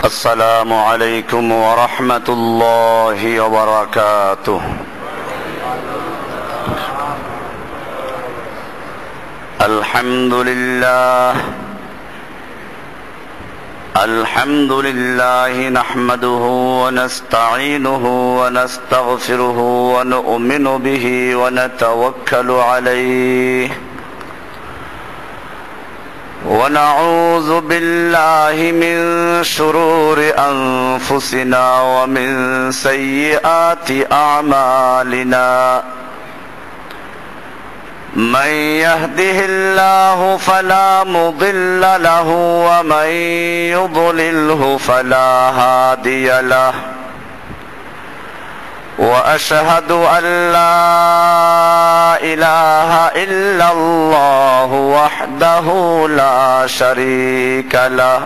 السلام عليكم ورحمة الله وبركاته. الحمد لله نحمده ونستعينه ونستغفره ونؤمن به ونتوكل عليه ونعوذ بالله من شرور أنفسنا ومن سيئات أعمالنا. من يهده الله فلا مضل له ومن يضلله فلا هادي له. وأشهد أن لا إله إلا الله وحده لا شريك له.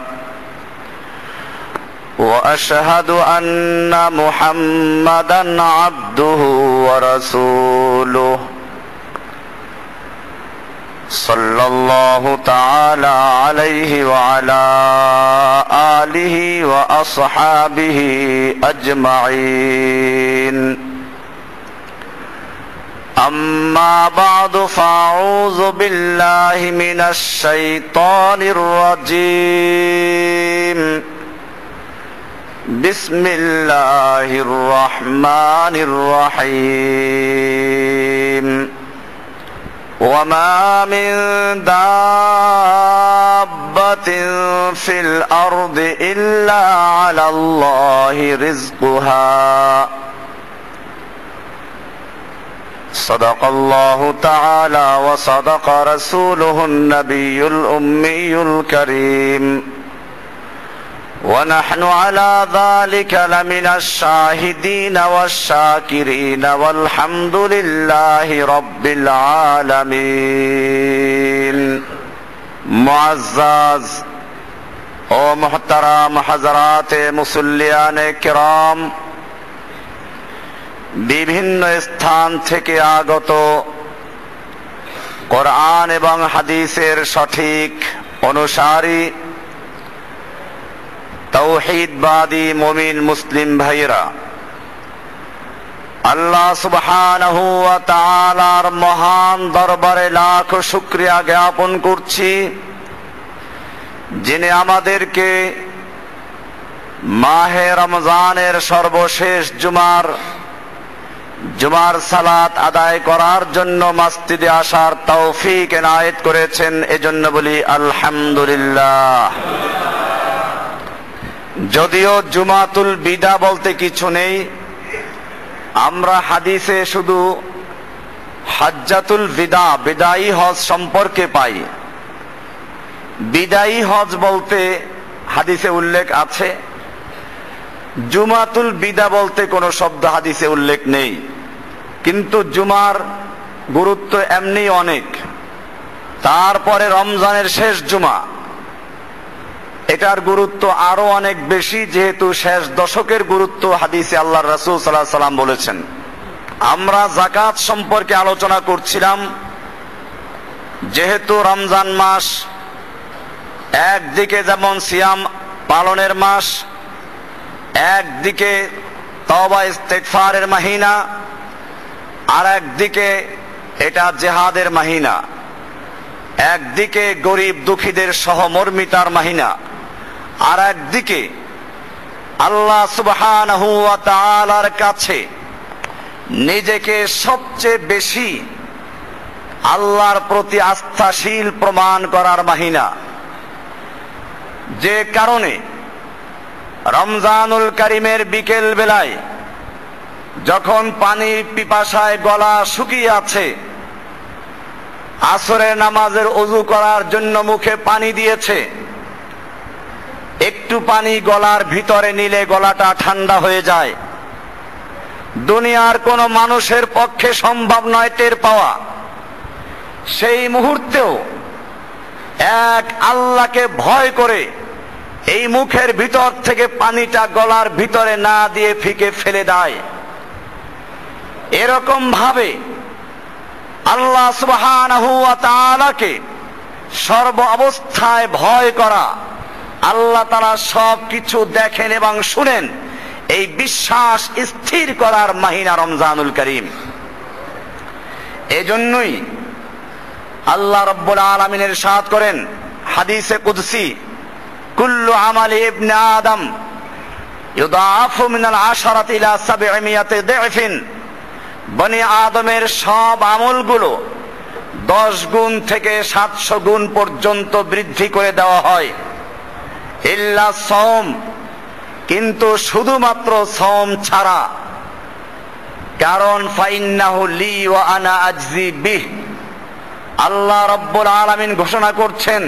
وأشهد أن محمدا عبده ورسوله صلى الله تعالى عليه وعلى آله وأصحابه أجمعين. أما بعد فأعوذ بالله من الشيطان الرجيم. بسم الله الرحمن الرحيم. وما من دابة في الأرض إلا على الله رزقها. صدق الله تعالى وصدق رسوله النبي الأمي الكريم. ونحن على ذلك لمن الشاهدين والشاكرين والحمد لله رب العالمين. معزز ও মুহতারাম হাজরাতে মুসল্লিয়ানে কিরাম, বিভিন্ন স্থান থেকে আগত কোরআন এবং হাদিসের সঠিক অনুসারী তাওহীদবাদী মুমিন মুসলিম ভাইরা, আল্লাহ সুবহানাহু ওয়া তাআলার মহান দরবারে লাখ শুকরিয়া জ্ঞাপন করছি, যিনি আমাদেরকে মাহে রমজানের সর্বশেষ জুমার সালাত আদায় করার জন্য মসজিদে আসার তৌফিক এনায়েত করেছেন। এজন্য বলি আলহামদুলিল্লাহ। যদিও জুমাতুল বিদা বলতে কিছু নেই, আমরা হাদিসে শুধু হজ্জাতুল বিদা, বিদায়ী হজ সম্পর্কে পাই। বিদায়ী হজ বলতে হাদিসে উল্লেখ আছে, জুমাতুল বিদা বলতে কোনো শব্দ হাদিসে উল্লেখ নেই। কিন্তু জুমার গুরুত্ব এমনি অনেক, তারপরে রমজানের শেষ জুমা, এটার গুরুত্ব আরো অনেক বেশি, যেহেতু শেষ দশকের গুরুত্ব হাদিসে আল্লাহর রাসূল সাল্লাল্লাহু আলাইহি ওয়াসাল্লাম বলেছেন। আমরা যাকাত সম্পর্কে আলোচনা করছিলাম। যেহেতু রমজান মাস একদিকে যেমন সিয়াম পালনের মাস, একদিকে তওবা ইস্তেগফারের মাহিনা, আর একদিকে এটা জিহাদের মাহিনা, একদিকে গরিব দুঃখীদের সহমর্মিতার মাহিনা, আর একদিকে আল্লাহ সুবহানাহু ওয়া তাআলার কাছে নিজেকে সবচেয়ে বেশি আল্লাহর প্রতি আস্থাশীল প্রমাণ করার মাহিনা। যে কারণে রমজানুল কারীমের বিকেল বেলায় যখন পানির পিপাসায় গলা শুকিয়ে আছে, আসরের নামাজের ওযু করার জন্য মুখে পানি দিয়েছে, একটু পানি গলার ভিতরে নিলে গলাটা ঠান্ডা হয়ে যায়। দুনিয়ার কোন মানুষের পক্ষে সম্ভব নয় টের পাওয়া। সেই মুহূর্তেও এক আল্লাহকে ভয় করে এই মুখের ভিতর থেকে পানিটা গলার ভিতরে না দিয়ে ফিকে ফেলে দেয়। এরকম ভাবে আল্লাহ সুবহানাহু ওয়া তাআলাকে সর্ব অবস্থায় ভয় করা, আল্লাহ তাআলা সব কিছু দেখেন এবং শুনেন, এই বিশ্বাস স্থির করার মাহিনা রমজানুল করিম। এজন্যই আল্লাহ রাব্বুল আলামিন ইরশাদ করেন হাদিসে কুদসি, কুল্লু আমালি ইবনে আদম ইউদাফু মিনাল আশারাতি ইলা 700 দিফিন, বনি আদমের সব আমলগুলো 10 গুণ থেকে 700 গুণ পর্যন্ত বৃদ্ধি করে দেওয়া হয়। ইল্লা সাওম, কিন্তু শুধুমাত্র সাওম ছাড়া, কারণ ফাইন্নাহু লি ওয়া আনা আজজি বিহ। আল্লাহ রাব্বুল আলামিন ঘোষণা করছেন,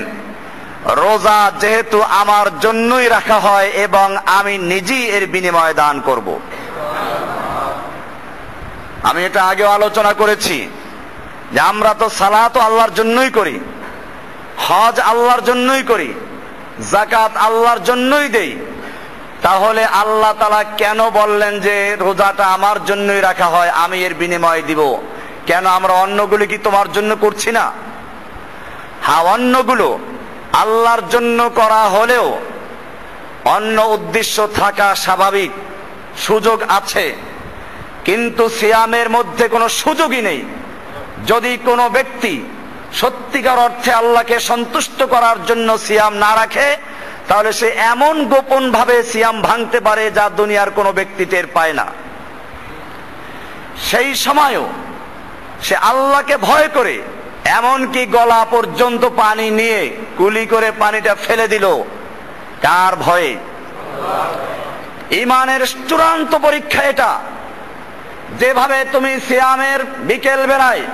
রোজা যেহেতু আমার জন্যই রাখা হয় এবং আমি নিজেই এর বিনিময় দান করব। আমি এটা আগেও আলোচনা করেছি যে আমরা তো সালাত আল্লাহর জন্যই করি, হজ আল্লাহর জন্যই করি, যাকাত আল্লাহর জন্যই দেই। তাহলে আল্লাহ তাআলা কেন বললেন যে রোজাটা আমার জন্যই রাখা হয়, আমি এর বিনিময় দিব? কেন আমরা অন্যগুলো কি তোমার জন্য করছি না? হ্যাঁ, অন্যগুলো আল্লাহর জন্য করা হলেও অন্য উদ্দেশ্য থাকা স্বাভাবিক, সুযোগ আছে, কিন্তু সিয়ামের মধ্যে কোনো সুযোগই নেই। যদি কোনো ব্যক্তি সত্যিকার অর্থে আল্লাহকে সন্তুষ্ট করার জন্য সিয়াম না রাখে, তাহলে সে এমন গোপন ভাবে সিয়াম ভাঙতে পারে যা দুনিয়ার কোনো ব্যক্তি টের পায় না। সেই সময়ও সে আল্লাহকে ভয় করে এমনকি গলা পর্যন্ত পানি নিয়ে কুলি করে পানিটা ফেলে দিল। কার ভয়ে? ঈমানের চূড়ান্ত পরীক্ষা এটা। যেভাবে তুমি সিয়ামের বিকেল বেলায়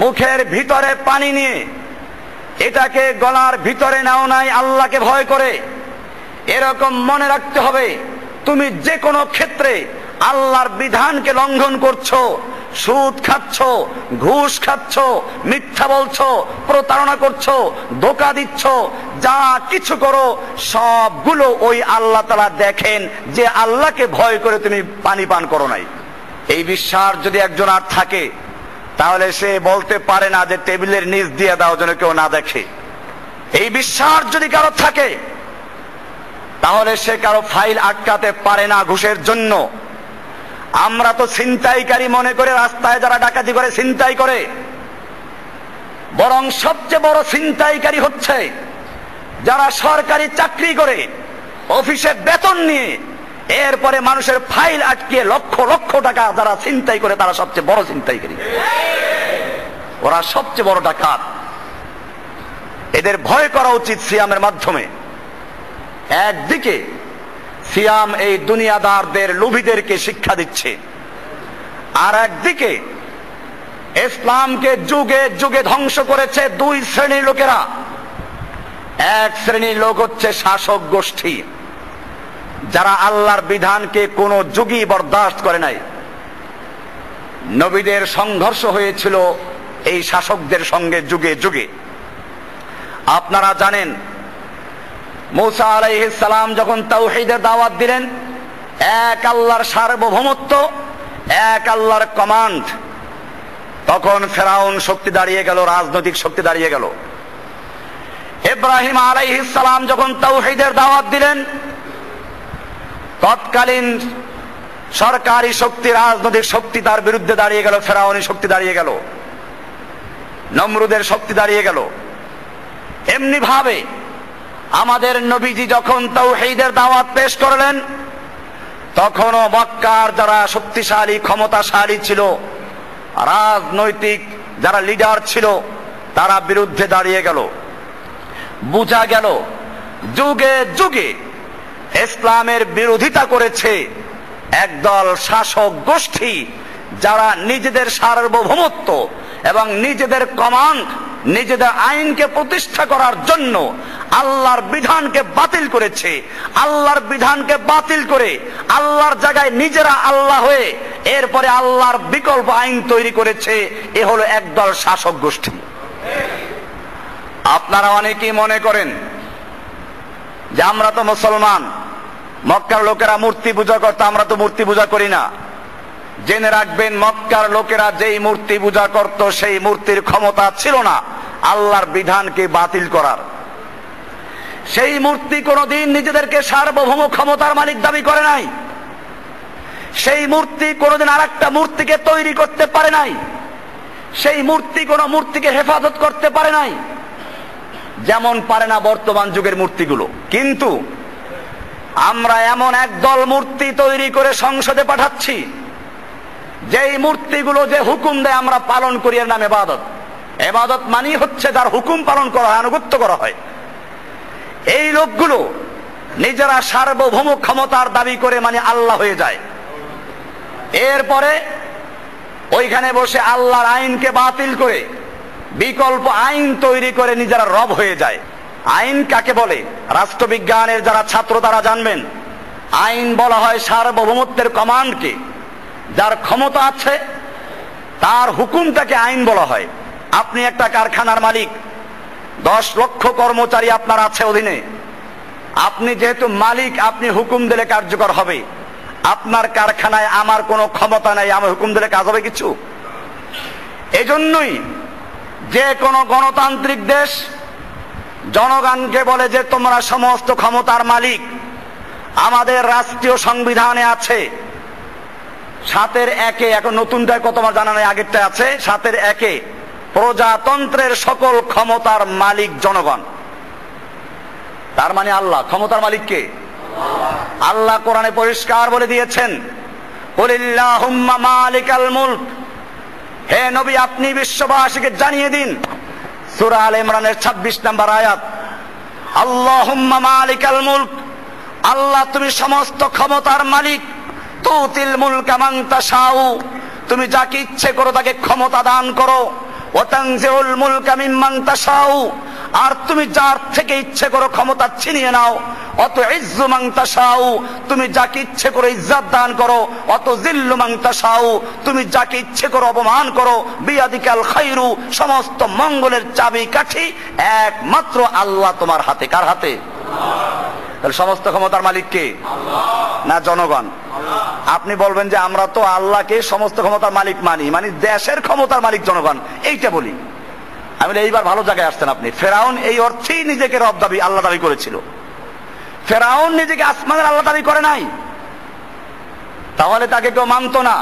মুখের ভিতরে পানি নিয়ে এটাকে গলার ভিতরে নাও নাই আল্লাহকে ভয় করে, এরকম মনে রাখতে হবে তুমি যে কোনো ক্ষেত্রে আল্লাহর বিধানকে লঙ্ঘন করছো, সুদ খাচ্ছ, ঘুষ খাচ্ছ, মিথ্যা বলছো, প্রতারণা করছো, ধোঁকা দিচ্ছ, যা কিছু করো সবগুলো ওই আল্লাহ তাআলা দেখেন যে আল্লাহকে ভয় করে তুমি পানি পান করো নাই। এই বিশ্বাস যদি একজন আর থাকে, তাহলে সে বলতে পারে না যে টেবিলের নিচ দিয়ে দাও যেন কেউ না দেখে। এই বিশ্বাস যদি কারো থাকে, তাহলে সে কারো ফাইল আটকাতে পারে না ঘুষের জন্য। আমরা তো ছিনতাইকারী মনে করে রাস্তায় যারা ডাকাতি করে ছিনতাই করে, বরং সবচেয়ে বড় ছিনতাইকারী হচ্ছে যারা সরকারি চাকরি করে, অফিসে বেতন নিয়ে এরপরে মানুষের ফাইল আটকে লক্ষ লক্ষ টাকা যারা ছিনতাই করে, তারা সবচেয়ে বড় ছিনতাইকারী, ওরা সবচেয়ে বড় ডাকাত। এদের ভয় করা উচিত সিয়ামের মাধ্যমে। একদিকে সিয়াম এই দুনিয়াদারদের, লোভীদেরকে শিক্ষা দিচ্ছে, আর একদিকে ইসলামকে যুগে যুগে ধ্বংস করেছে দুই শ্রেণীর লোকেরা। এক শ্রেণীর লোক হচ্ছে শাসক গোষ্ঠী, যারা আল্লাহর বিধানকে কোনো যুগই বরদাস্ত করে নাই। নবীদের সংঘর্ষ হয়েছিল এই শাসকদের সঙ্গে যুগে যুগে। আপনারা জানেন, মুসা আলাইহিস সালাম যখন তাওহীদের দাওয়াত দিলেন, এক আল্লাহর সার্বভৌমত্ব, এক আল্লাহর কমান্ড, তখন ফেরাউন শক্তি দাঁড়িয়ে গেল, রাজনৈতিক শক্তি দাঁড়িয়ে গেল। ইব্রাহিম আলাইহিস সালাম যখন তাওহীদের দাওয়াত দিলেন, তৎকালীন সরকারি শক্তি, রাজনৈতিক শক্তি তার বিরুদ্ধে দাঁড়িয়ে গেল, ফেরাউনি শক্তি দাঁড়িয়ে গেল, নমরুদের শক্তি দাঁড়িয়ে গেল। এমনি ভাবে আমাদের নবীজি যখন তাওহীদের দাওয়াত পেশ করলেন, তখনও মক্কার যারা শক্তিশালী ক্ষমতাশালী ছিল, রাজনৈতিক যারা লিডার ছিল, তারা বিরুদ্ধে দাঁড়িয়ে গেল। বোঝা গেল যুগে যুগে ইসলামের বিরোধিতা করেছে একদল শাসক গোষ্ঠী, যারা নিজেদের সার্বভৌমত্ব এবং নিজেদের কমান্ড, নিজেদের আইনকে প্রতিষ্ঠা করার জন্য আল্লাহর বিধানকে বাতিল করেছে। আল্লাহর বিধানকে বাতিল করে আল্লাহর জায়গায় নিজেরা আল্লাহ হয়ে এরপরে আল্লাহর বিকল্প আইন তৈরি করেছে। এ হলো একদল শাসক গোষ্ঠী। আপনারা অনেকেই মনে করেন যে আমরা তো মুসলমান, মক্কার লোকেরা মূর্তি পূজা করতো, আমরা তো মূর্তি পূজা করি না। জেনে রাখবেন, মক্কার লোকেরা যেই মূর্তি পূজা করত, সেই মূর্তির ক্ষমতা ছিল না আল্লাহর বিধানকে বাতিল করার। সেই মূর্তি কোনোদিন নিজেদেরকে সার্বভৌম ক্ষমতার মালিক দাবি করে নাই। সেই মূর্তি কোনোদিন আরেকটা মূর্তিকে তৈরি করতে পারে নাই। সেই মূর্তি কোন মূর্তিকে হেফাজত করতে পারে নাই, যেমন পারে না বর্তমান যুগের মূর্তিগুলো। কিন্তু আমরা এমন একদল মূর্তি তৈরি করে সংসদে পাঠাচ্ছি, যেই মূর্তিগুলো যে হুকুম দেয় আমরা পালন করি, এর নাম ইবাদত। ইবাদত মানে হচ্ছে যার হুকুম পালন করা হয়, আনুগত্য করা হয়। এই লোকগুলো নিজেরা সার্বভৌম ক্ষমতার দাবি করে মানে আল্লাহ হয়ে যায়। এরপরে ওইখানে বসে আল্লাহর আইনকে বাতিল করে বিকল্প আইন তৈরি করে নিজেরা রব হয়ে যায়। আইন কাকে বলে? রাষ্ট্রবিজ্ঞানের যারা ছাত্র তারা জানবেন, আইন বলা হয় সার্বভৌমত্বের কমান্ডকে। যার ক্ষমতা আছে তার হুকুমটাকে আইন বলা হয়। আপনি একটা কারখানার মালিক, 10 লক্ষ কর্মচারী আপনার আছে অধীনে। আপনি যেহেতু মালিক, আপনি হুকুম দিলে কার্যকর হবে। আপনার কারখানায় আমার কোনো ক্ষমতা নাই, আমি হুকুম দিলে কাজ হবে কিছু? এজন্যই যে কোনো গণতান্ত্রিক দেশ জনগণকে বলে যে তোমরা সমস্ত ক্ষমতার মালিক। আমাদের রাষ্ট্রীয় সংবিধানে আছে 7-1, এখন নতুনটায় কত আমার জানা নেই, আগেরটা আছে 7-1, প্রজাতন্ত্রের সকল ক্ষমতার মালিক জনগণ। তার মানে আল্লাহ ক্ষমতার মালিক কে? আল্লাহ কোরআনে পরিষ্কার বলে দিয়েছেন, কুলিল্লাহুম্মা মালিকাল মুলক। হে নবী, আপনি বিশ্ববাসীকে জানিয়ে দিন, সূরা আলে ইমরানের 26 নম্বর আয়াত, আল্লাহুম্মা মালিকাল মুলক, আল্লাহ তুমি সমস্ত ক্ষমতার মালিক। তুতিল মুলকা মান তাশাউ, তুমি যাকে ইচ্ছে করো তাকে ক্ষমতা দান করো। ওয়া তানজিউল মুলকা মিম্মান তাশাউ, আর তুমি যার থেকে ইচ্ছে করো ক্ষমতা ছিনিয়ে নাও। অত ইজ্জু মান তাশাউ, তুমি যাকে ইচ্ছে করো ইজ্জত দান করো। অত জিল্লু মান তাশাউ, তুমি যাকে ইচ্ছে করো অপমান করো। বিয়াদিকাল খায়রু, সমস্ত মঙ্গলের চাবিকাঠি একমাত্র আল্লাহ তোমার হাতে। কার হাতে? তাহলে সমস্ত ক্ষমতার মালিক কে? না জনগণ? আপনি বলবেন যে আমরা তো আল্লাহকে সমস্ত ক্ষমতার মালিক মানি, মানে দেশের ক্ষমতার মালিক জনগণ, এইটা বলি। আমি বলি এইবার ভালো জায়গায় আসছেন আপনি। ফেরাউন এই অর্থেই নিজেকে রব দাবি, আল্লাহ দাবি করেছিল। ফেরাউন নিজেকে আসমানের আল্লাহ দাবি করে নাই, তাহলে তাকে কেউ মানতো না।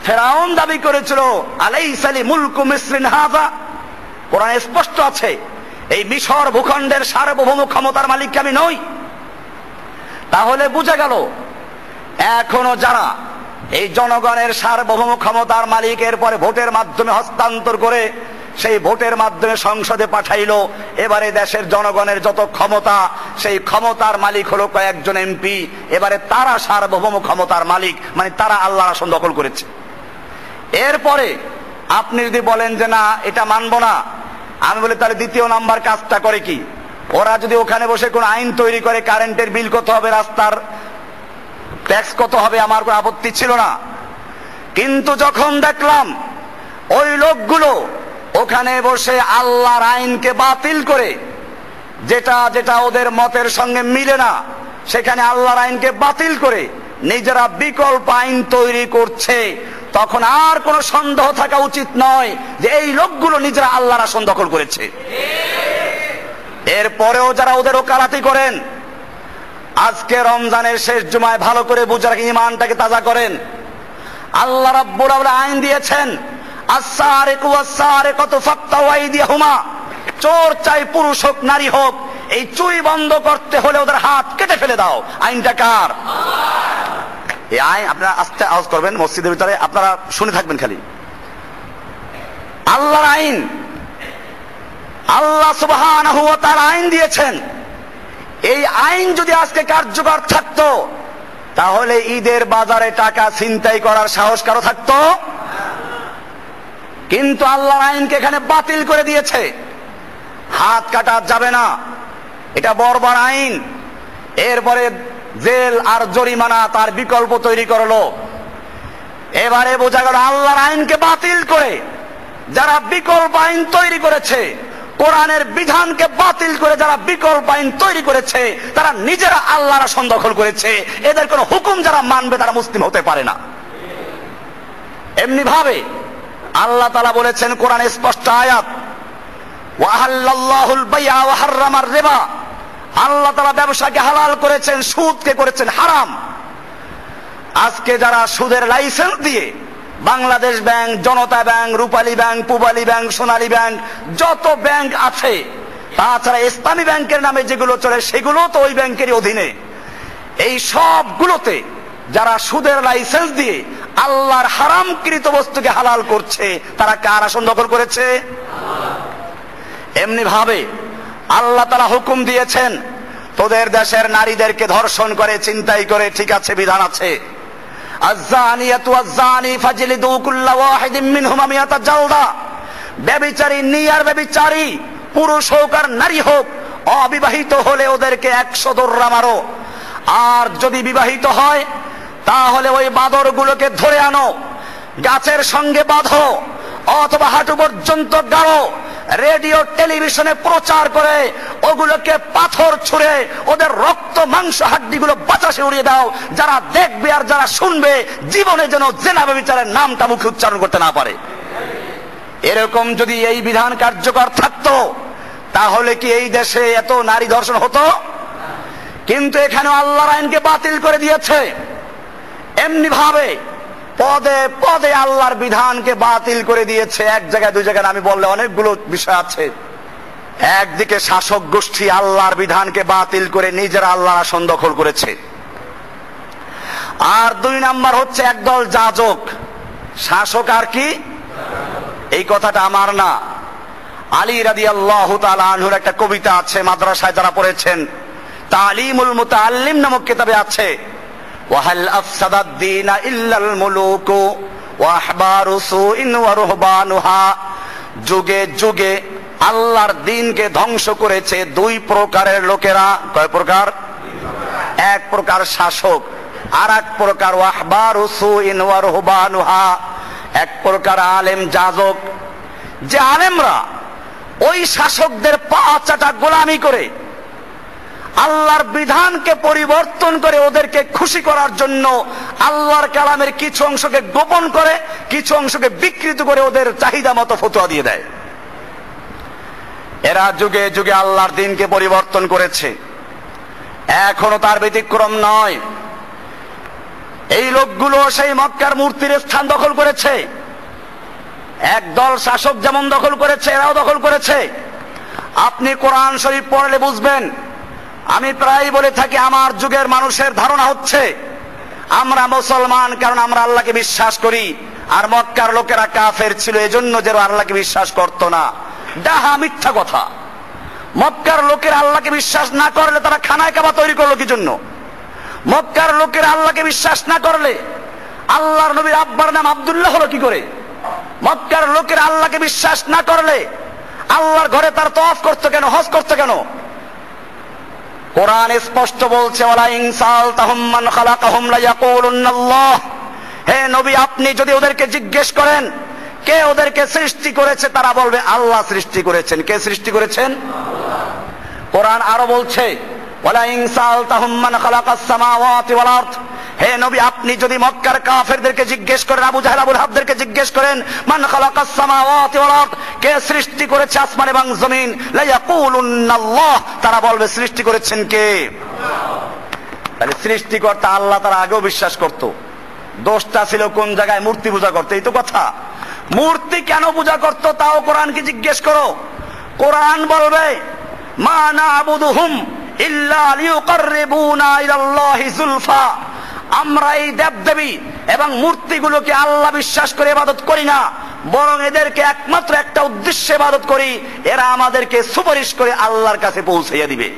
ফেরাউন দাবি করেছিল আলাইসা লি মুলকু মিসরিন হাযা, কোরআনে স্পষ্ট আছে এই মিশর ভূখণ্ডের সার্বভৌম ক্ষমতার মালিক আমি নই। তাহলে বুঝা গেল এখনো যারা এই জনগণের সার্বভৌম ক্ষমতার মালিকের পরে ভোটের মাধ্যমে হস্তান্তর করে সেই ভোটের মাধ্যমে সংসদে পাঠাইলো, এবারে দেশের জনগণের যত ক্ষমতা, সেই ক্ষমতার মালিক হলো কয়েকজন এমপি। এবারে তারা সার্বভৌম ক্ষমতার মালিক, মানে তারা আল্লাহর আসন দখল করেছে। এরপরে আপনি যদি বলেন যে না এটা মানবো না, আমি বলি তাহলে দ্বিতীয় নাম্বার কাজটা করে কি? ওরা যদি ওখানে বসে কোন আইন তৈরি করে কারেন্টের বিল কত হবে, রাস্তার ট্যাক্স কত হবে, আমার কোনো আপত্তি ছিল না। কিন্তু যখন দেখলাম ওই লোকগুলো ওখানে বসে আল্লাহর আইনকে বাতিল করে, যেটা যেটা ওদের মতের সঙ্গে মিলে না, সেখানে আল্লাহর আইনকে বাতিল করে নিজেরা বিকল্প আইন তৈরি করছে, তখন আর কোনো সন্দেহ থাকা উচিত নয় যে এই লোকগুলো নিজেরা আল্লাহর আসন দখল করেছে। এরপরেও যারা ওদের ওকালতি করেন, আজকে রমজানের শেষ জুমায় ভালো করে বুঝে রাখেন, ঈমানটাকে তাজা করেন। আল্লাহ রাব্বুল আলামিন আইন দিয়েছেন, আস-সারিকু ওয়াস-সারিকাতু ফাকতাউ আইদিয়াহুমা, চোর চাই পুরুষ হোক নারী হোক, এই চুরি বন্ধ করতে হলে ওদের হাত কেটে ফেলে দাও। আইনটা কার? এই আইন আপনারা আস্তে আওয়াজ করবেন মসজিদের ভিতরে, আপনারা শুনে থাকবেন খালি। আল্লাহর আইন, আল্লাহ সুবহানাহু ওয়া তাআলা আইন দিয়েছেন। এই আইন যদি আজকে কার্যকর থাকতো, তাহলে ঈদের বাজারে টাকা ছিনতাই করার সাহস কারো থাকতো? কিন্তু আল্লাহর আইনকে এখানে বাতিল করে দিয়েছে। হাত কাটা যাবে না, এটা বর্বর আইন। এরপরে জেল আর জরিমানা তার বিকল্প তৈরি করলো। এবারে বোঝা গেল আল্লাহর আইনকে বাতিল করে যারা বিকল্প আইন তৈরি করেছে, কোরআনের বিধানকে বাতিল করে যারা বিকল্প আইন তৈরি করেছে, তারা নিজেরা আল্লাহর আসন দখল করেছে। এদের কোন হুকুম যারা মানবে তারা মুসলিম হতে পারে না। এমনি ভাবে আল্লাহ তাআলা বলেছেন কোরআনে স্পষ্ট আয়াত, ওয়া আহাল্লাল্লাহুল বাই'a ওয়া হাররামার রিবা, আল্লাহ তাআলা ব্যবসাকে হালাল করেছেন, সুদকে করেছেন হারাম। আজকে যারা সুদের লাইসেন্স দিয়ে বাংলাদেশ ব্যাংক, জনতা ব্যাংক, রূপালী ব্যাংক, পূবালী ব্যাংক, সোনালী ব্যাংক, যত ব্যাংক আছে, তাছাড়া ইসলামী ব্যাংকের নামে যেগুলো চলে সেগুলো তো ওই ব্যাংকেরই অধীনে। এই সবগুলোতে যারা সুদের লাইসেন্স দিয়ে আল্লাহর হারামকৃত বস্তুকে হালাল করছে, তারা কার আসন দখল করেছে? এমনি ভাবে আল্লাহ তাআলা হুকুম দিয়েছেন, তোদের দেশের নারীদেরকে ধর্ষণ করে, চিন্তাই করে, ঠিক আছে, বিধান আছে, আয-যানিয়াতু ওয়াজ-যানি ফাজলিদু কুল্লা ওয়াহিদিম মিনহুমা মিয়াতা জালদা। ব্যভিচারী নিয়ার ব্যভিচারী, পুরুষ হোক আর নারী হোক, অবিবাহিত হলে ওদেরকে 100 দৌড়া মারো। আর যদি বিবাহিত হয় তাহলে ওই বাঁদরগুলোকে ধরে আনো, গাছের সঙ্গে বাঁধো অথবা হাঁটু পর্যন্ত গাড়ো, রেডিও টেলিভিশনে প্রচার করে ওগুলোকে পাথর ছুঁড়ে ওদের রক্ত মাংস হাড্ডিগুলো বাতাসে উড়িয়ে দাও। যারা দেখবে আর যারা শুনবে জীবনে যেন জেনা ব্যভিচারের নামটা মুখে উচ্চারণ করতে না পারে। এরকম যদি এই বিধান কার্যকর থাকতো তাহলে কি এই দেশে এত নারী ধর্ষণ হতো? কিন্তু এখানে আল্লাহর আইনকে বাতিল করে দিয়েছে। এমনি ভাবে পদে পদে আল্লাহর বিধানকে বাতিল করে দিয়েছে। এক জায়গায় দুই জায়গায় আমি বললে অনেকগুলো বিষয় আছে। একদিকে শাসক গোষ্ঠী আল্লাহর বিধানকে বাতিল করে নিজেরা আল্লাহর আসন দখল করেছে, আর 2 নাম্বার হচ্ছে একদল যাজক, শাসক আর কি, এই কথাটা আমার না, আলী রাদিয়াল্লাহু তাআলা আনহুর একটা কবিতা আছে, মাদ্রাসায় যারা পড়েছেন, তালিমুল মুতাআল্লিম নামক কিতাবে আছে, ওয়াহাল আফসাদাদ দীনা ইল্লাল মুলুকু ওয়া আহবারু সুইন ওয়া রুহবানুহা। যুগে যুগে আল্লাহর দ্বীনকে ধ্বংস করেছে 2 প্রকারের লোকেরা। কয় প্রকার? 1 প্রকার শাসক, আর 1 প্রকার ওয়া আহবারু সুইন ওয়া রুহবানুহা, 1 প্রকার আলেম যাজক। যে আলেমরা ওই শাসকদের পা চাটা গোলামি করে আল্লাহর বিধানকে পরিবর্তন করে ওদেরকে খুশি করার জন্য আল্লাহর কালামের কিছু অংশকে গোপন করে, কিছু অংশকে বিকৃত করে ওদের চাহিদা মতো ফতোয়া দিয়ে দেয়। এরা যুগে যুগে আল্লাহর দ্বীনকে পরিবর্তন করেছে, এখনো তার ব্যতিক্রম নয়। এই লোকগুলো সেই মক্কার মূর্তির স্থান দখল করেছে। একদল শাসক যেমন দখল করেছে, এরাও দখল করেছে। আপনি কোরআন শরীফ পড়লে বুঝবেন। আমি প্রায় বলে থাকি, আমার যুগের মানুষের ধারণা হচ্ছে আমরা মুসলমান কারণ আমরা আল্লাহকে বিশ্বাস করি, আর মক্কার লোকেরা কাফের ছিল এজন্য যে আল্লাহকে বিশ্বাস করত না। ডাহা মিথ্যা কথা। মক্কার লোকের আল্লাহকে বিশ্বাস না করলে তারা খানায় কাবা তৈরি করলো কি জন্য? মক্কার লোকের আল্লাহকে বিশ্বাস না করলে আল্লাহর নবীর আব্বার নাম আব্দুল্লাহ হলো কি করে? মক্কার লোকের আল্লাহকে বিশ্বাস না করলে আল্লাহর ঘরে তার তওয়াফ করতে কেন, হজ করতে কেন? কোরআন স্পষ্ট বলছে, ওয়ালা ইন সালতাহুম মান খালাকাহুম লা ইয়াকুলুন্নাল্লাহ। হে নবী, আপনি যদি ওদেরকে জিজ্ঞেস করেন কে ওদেরকে সৃষ্টি করেছে, তারা বলবে আল্লাহ সৃষ্টি করেছেন। কে সৃষ্টি করেছেন? আল্লাহ। কোরআন আরো বলছে, ওয়ালা ইন সালতাহুম মান খালাকাস সামাওয়াতি ওয়াল আরদ। হে নবী, আপনি যদি মক্কার কাফেরদেরকে জিজ্ঞেস করেন, আবু জাহেল আবু লাহাবদেরকে জিজ্ঞেস করেন, মান খালাকাস সামাওয়াতি ওয়াল আরদ, কে সৃষ্টি করেছে আসমান এবং জমিন, লা ইয়াকুলুন্নাল্লাহ, তারা বলবে সৃষ্টি করেছেন কে? আল্লাহ। তাহলে সৃষ্টিকর্তা আল্লাহ তারা আগেও বিশ্বাস করত। দোষটা ছিল কোন জায়গায়? মূর্তি পূজা করতে। এই তো কথা। মূর্তি কেন পূজা করত তাও কোরআনকে জিজ্ঞেস করো। কোরআন বলবে, মা না'বুদুহুম ইল্লা লিয়ুকাররিবুনা ইলাল্লাহি যুলফা। আমরা এই দেবদেবী এবং মূর্তিগুলোকে আল্লাহ বিশ্বাস করে ইবাদত করি না, বরং এদেরকে একমাত্র একটা উদ্দেশ্যে ইবাদত করি, এরা আমাদেরকে সুপারিশ করে আল্লাহর কাছে পৌঁছাইয়া দিবে।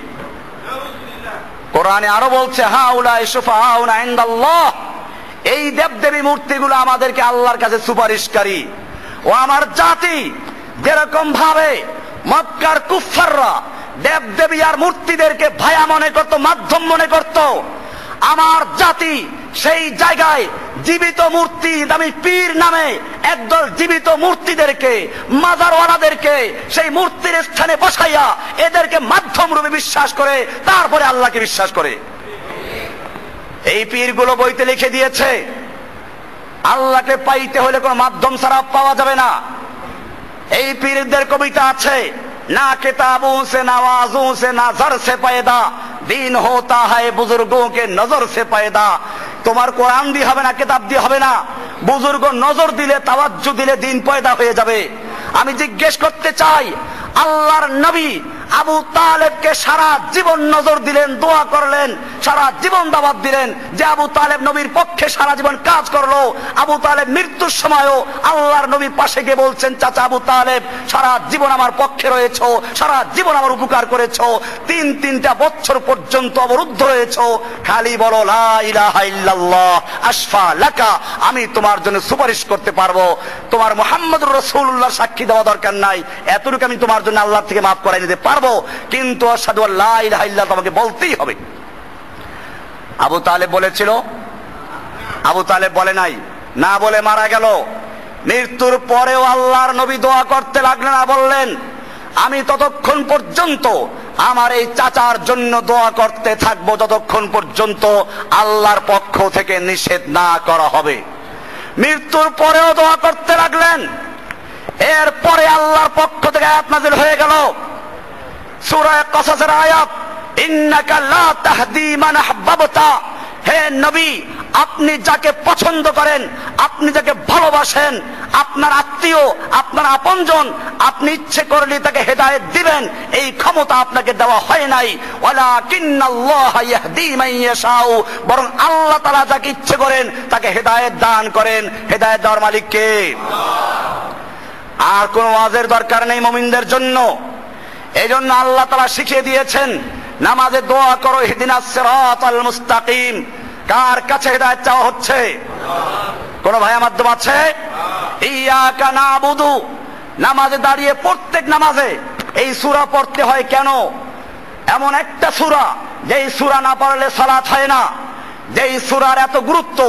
কোরআনে আরো বলছে, হাউলাই শুফাউনা ইনদাল্লাহ, এই দেবদেবী মূর্তিগুলো আমাদেরকে আল্লাহর কাছে সুপারিশকারী। ও আমার জাতি, যেরকম ভাবে মক্কার কুফফাররা দেবদেবী আর মূর্তিদেরকে ভায়া মনে করত, মাধ্যম মনে করত, আমার জাতি সেই জায়গায় জীবিত মূর্তি দামি পীর নামে একদল জীবিত মূর্তিদেরকে, মাজারওয়ালাদেরকে সেই মূর্তির স্থানে বসাইয়া এদেরকে মাধ্যম রূপে বিশ্বাস করে, তারপরে আল্লাহকে বিশ্বাস করে। এই পীরগুলো বইতে লিখে দিয়েছে, আল্লাহকে পাইতে হলে কোন মাধ্যম ছাড়া পাওয়া যাবে না। এই পীরদের কবিতা আছে, ना किताबों से ना वाजों से ना जर से पैदा, दीन होता है बुजुर्गों के नजर से पैदा। তোমার কোরআন দিয়ে হবে না, কিতাব দিয়ে হবে না, বুজুর্গ নজর দিলে, তাওয়াজ্জু দিলে দিন পয়দা হয়ে যাবে। আমি জিজ্ঞেস করতে চাই, আল্লাহর নবী আবু তালেবকে সারা জীবন নজর দিলেন, দোয়া করলেন, সারা জীবন দাওয়াত দিলেন, যে আবু তালেব নবীর পক্ষে সারা জীবন কাজ করলো। আবু তালেব মৃত্যুর সময়ও আল্লাহর নবী পাশে গিয়ে বলছেন, চাচা আবু তালেব, সারা জীবন আমার পক্ষে রয়েছো, সারা জীবন আমার উপকার করেছো, তিনটা বছর পর্যন্ত অবরুদ্ধ রয়েছো, খালি বলো লা ইলাহা ইল্লাল্লাহ আশফা লাকা, আমি তোমার জন্য সুপারিশ করতে পারবো, তোমার মুহাম্মদুর রাসূলুল্লাহ সাক্ষী দেওয়া দরকার নাই, এতটুকু আমি তোমার জন্য আল্লাহ থেকে মাফ করাই নিতে পারবো, কিন্তু আশহাদু আল্লা ইলাহা ইল্লাল্লাহ তোমাকে বলতেই হবে। আবু তালেব বলেছিল? আবু তালেব বলে নাই, না বলে মারা গেল। মৃত্যুর পরেও আল্লাহর নবী দোয়া করতে লাগলেন, আর বললেন, আমি ততক্ষণ পর্যন্ত আমার এই চাচার জন্য দোয়া করতে থাকবো যতক্ষণ পর্যন্ত আল্লাহর পক্ষ থেকে নিষেধ না করা হবে। মৃত্যুর পরেও দোয়া করতে লাগলেন। এরপরে আল্লাহর পক্ষ থেকে আয়াত নাযিল হয়ে গেল, সূরা কসসের আয়াত, ইন্নাকা লা তাহদি মান আহবাবতা, হে নবী, আপনি যাকে পছন্দ করেন, আপনি যাকে ভালোবাসেন, আপনার আত্মীয়, আপনার আপনজন, আপনি ইচ্ছে করলে তাকে হেদায়েত দিবেন, এই ক্ষমতা আপনাকে দেওয়া হয় নাই। ওয়ালাকিন্নাল্লাহা ইয়াহদি মান ইয়াশাউ, বরং আল্লাহ তাআলা যাকে ইচ্ছে করেন তাকে হেদায়েত দান করেন। হেদায়েত দেওয়ার মালিক কে? আর কোন ওয়াজের দরকার নেই মুমিনদের জন্য। এইজন্য আল্লাহ তাআলা শিখিয়ে দিয়েছেন, নামাজে দোয়া করো, ইহদিনাস সিরাতাল মুস্তাকিম। কার কাছে হেদায়েত চাওয়া হচ্ছে? কোন ভাইয়া মাধ্যম আছে? ইয়াকা নাবুদু, নামাজে দাঁড়িয়ে প্রত্যেক নামাজে এই সূরা পড়তে হয়। কেন? এমন একটা সূরা, যেই সূরা না পড়লে সালাত হয় না, যেই সূরার এত গুরুত্ব।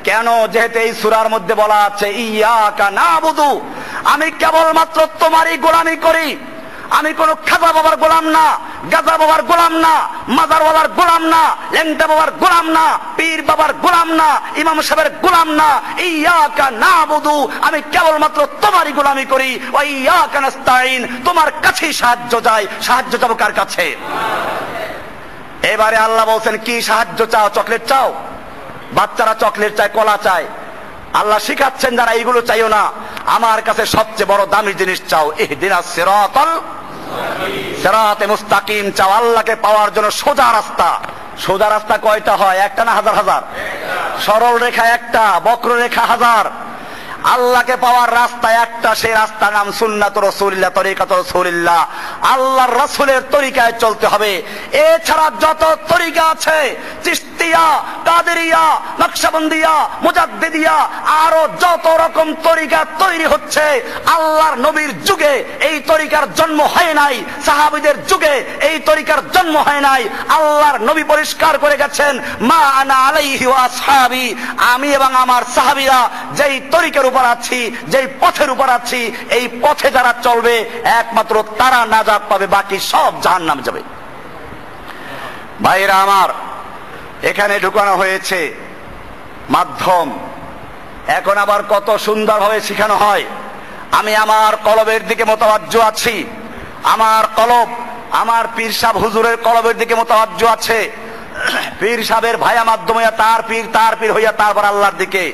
কেন? যেহেতু এই সূরার মধ্যে বলা আছে, ইয়াকা নাবুদু, আমি কেবলমাত্র তোমারই গোলামি করি। আমি কোন খাজা বাবার গোলাম না, গাজা বাবার গোলাম না, মাজার বাবার গোলাম না, ল্যাংটা বাবার গোলাম না, পীর বাবার গোলাম না, ইমাম সাহেবের গোলাম না। ইয়াকা নাবুদু, আমি কেবলমাত্র তোমারই গোলামি করি। ওয়া ইয়াকা নাস্তাইন, তোমার কাছেই সাহায্য চাই। সাহায্য চাও কার কাছে? এবারে আল্লাহ বলছেন, কি সাহায্য চাও? চকলেট চাও? বাচ্চারা চকলেট চায়, কলা চায়। আল্লাহ শিখাচ্ছেন, যারা এইগুলো চাইও না, আমার কাছে সবচেয়ে বড় দামি জিনিস চাও, ইহদিনাস সিরাতাল সিরাতে মুস্তাকিম চাও। আল্লাহকে পাওয়ার জন্য সোজা রাস্তা। সোজা রাস্তা কয়টা হয়? একটা না হাজার হাজার? সরল রেখা একটা, বক্র রেখা হাজার। আল্লাহকে পাওয়ার রাস্তা একটা, সেই রাস্তার নাম সুন্নাত রাসূলিল্লাহ, তরিকাত রাসূলিল্লাহ। আল্লাহর রাসূলের তরিকায় চলতে হবে। এছাড়া যত তরিকা আছে, চিশতিয়া, কাদেরিয়া, নকশবন্দিয়া, মুজাদ্দিদিয়া, আরো যত রকম তরিকা তৈরি হচ্ছে, আল্লাহর নবীর যুগে এই তরিকার জন্ম হয় নাই, সাহাবীদের যুগে এই তরিকার জন্ম হয় নাই। আল্লাহর নবী পরিষ্কার করে গেছেন, মা আনা আলাইহি ওয়া আসহাবি, আমি এবং আমার সাহাবীরা যেই তরিকার উপর আছি, যেই পথের উপর আছি, এই পথে যারা চলবে একমাত্র তারা নাজাত পাবে, বাকি সব জাহান্নামে যাবে। ভাইরা আমার, এখানে ঢুকানো হয়েছে মাধ্যম। এখন আবার কত সুন্দরভাবে শেখানো হয়। আমি আমার কলবের দিকে মোতাওয়াজ্জু আছি। আমার কলব, আমার পীর সাহেব হুজুরের কলবের দিকে মোতাওয়াজ্জু আছে। পীর সাহেবের ভাইয়া মাধ্যমে তার পীর হইয়া তারপর আল্লাহর দিকে।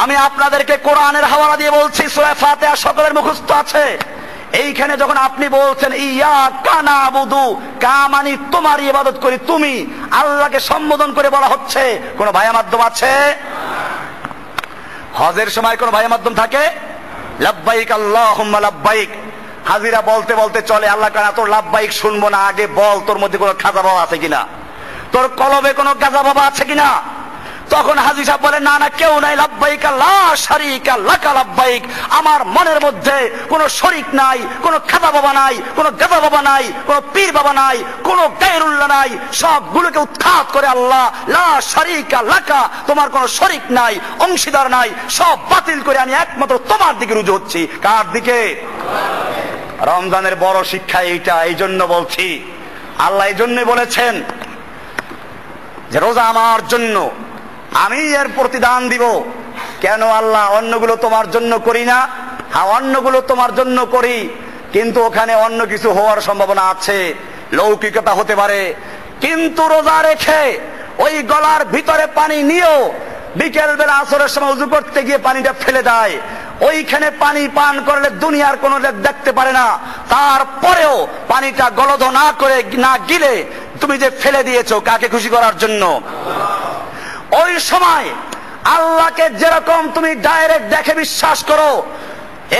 আমি আপনাদেরকে কোরআনের হাওয়ালা দিয়ে বলছি, সূরা ফাতিহা সকলের মুখস্থ আছে। এইখানে যখন আপনি বলছেন ইয়াকা নাবুদু, কা মানে তোমারই ইবাদত করি, তুমি আল্লাহকে সম্বোধন করে বলা হচ্ছে। কোন ভাইয়া মাধ্যম আছে? হজের সময় কোন ভাইয়া মাধ্যম থাকে? লাব্বাইক আল্লাহুম্মা লাব্বাইক, হাজিরা বলতে বলতে চলে। আল্লাহ কানা তোর লাব্বাইক শুনবো না, আগে বল তোর মধ্যে কোনো খাজা বাবা আছে কিনা, তোর কলবে কোনো গাজা বাবা আছে কিনা। তখন হাজী সাহেব বলে, না না, কেউ নাই। লাব্বাইক লা শারীকা লাকা লাব্বাইক, আমার মনের মধ্যে কোনো শরীক নাই, কোনো খাজা বাবা নাই, কোনো গাজা বাবা নাই, কোনো পীর বাবা নাই, কোনো গায়রুল্লাহ নাই, সবগুলোকে উৎখাত করে আল্লাহ লা শারীকা লাকা, তোমার কোনো শরীক নাই, অংশীদার নাই, সব বাতিল করে আমি একমাত্র তোমার দিকে রুজু হচ্ছি। কার দিকে? রমজানের বড় শিক্ষা এইটা। এই জন্য বলছি, আল্লাহ এই জন্যই বলেছেন যে রোজা আমার জন্য, আমি এর প্রতিদান দিব। কেন আল্লাহ? অন্যগুলো তোমার জন্য করি না? হ্যাঁ, অন্যগুলো তোমার জন্য করি, কিন্তু ওখানে অন্য কিছু হওয়ার সম্ভাবনা আছে, লৌকিকতা হতে পারে। কিন্তু রোজা রেখে ওই গলার ভিতরে পানি নিয়েও বিকেল বেলা আসরের সময় উযু করতে গিয়ে পানিটা ফেলে দেয়, ওইখানে পানি পান করলে দুনিয়ার কোনো লোক দেখতে পারে না, তারপরেও পানিটা গলধ না করে না গিলে তুমি যে ফেলে দিয়েছো কাকে খুশি করার জন্য? ওই সময় আল্লাহকে যেরকম তুমি ডাইরেক্ট দেখে বিশ্বাস করো,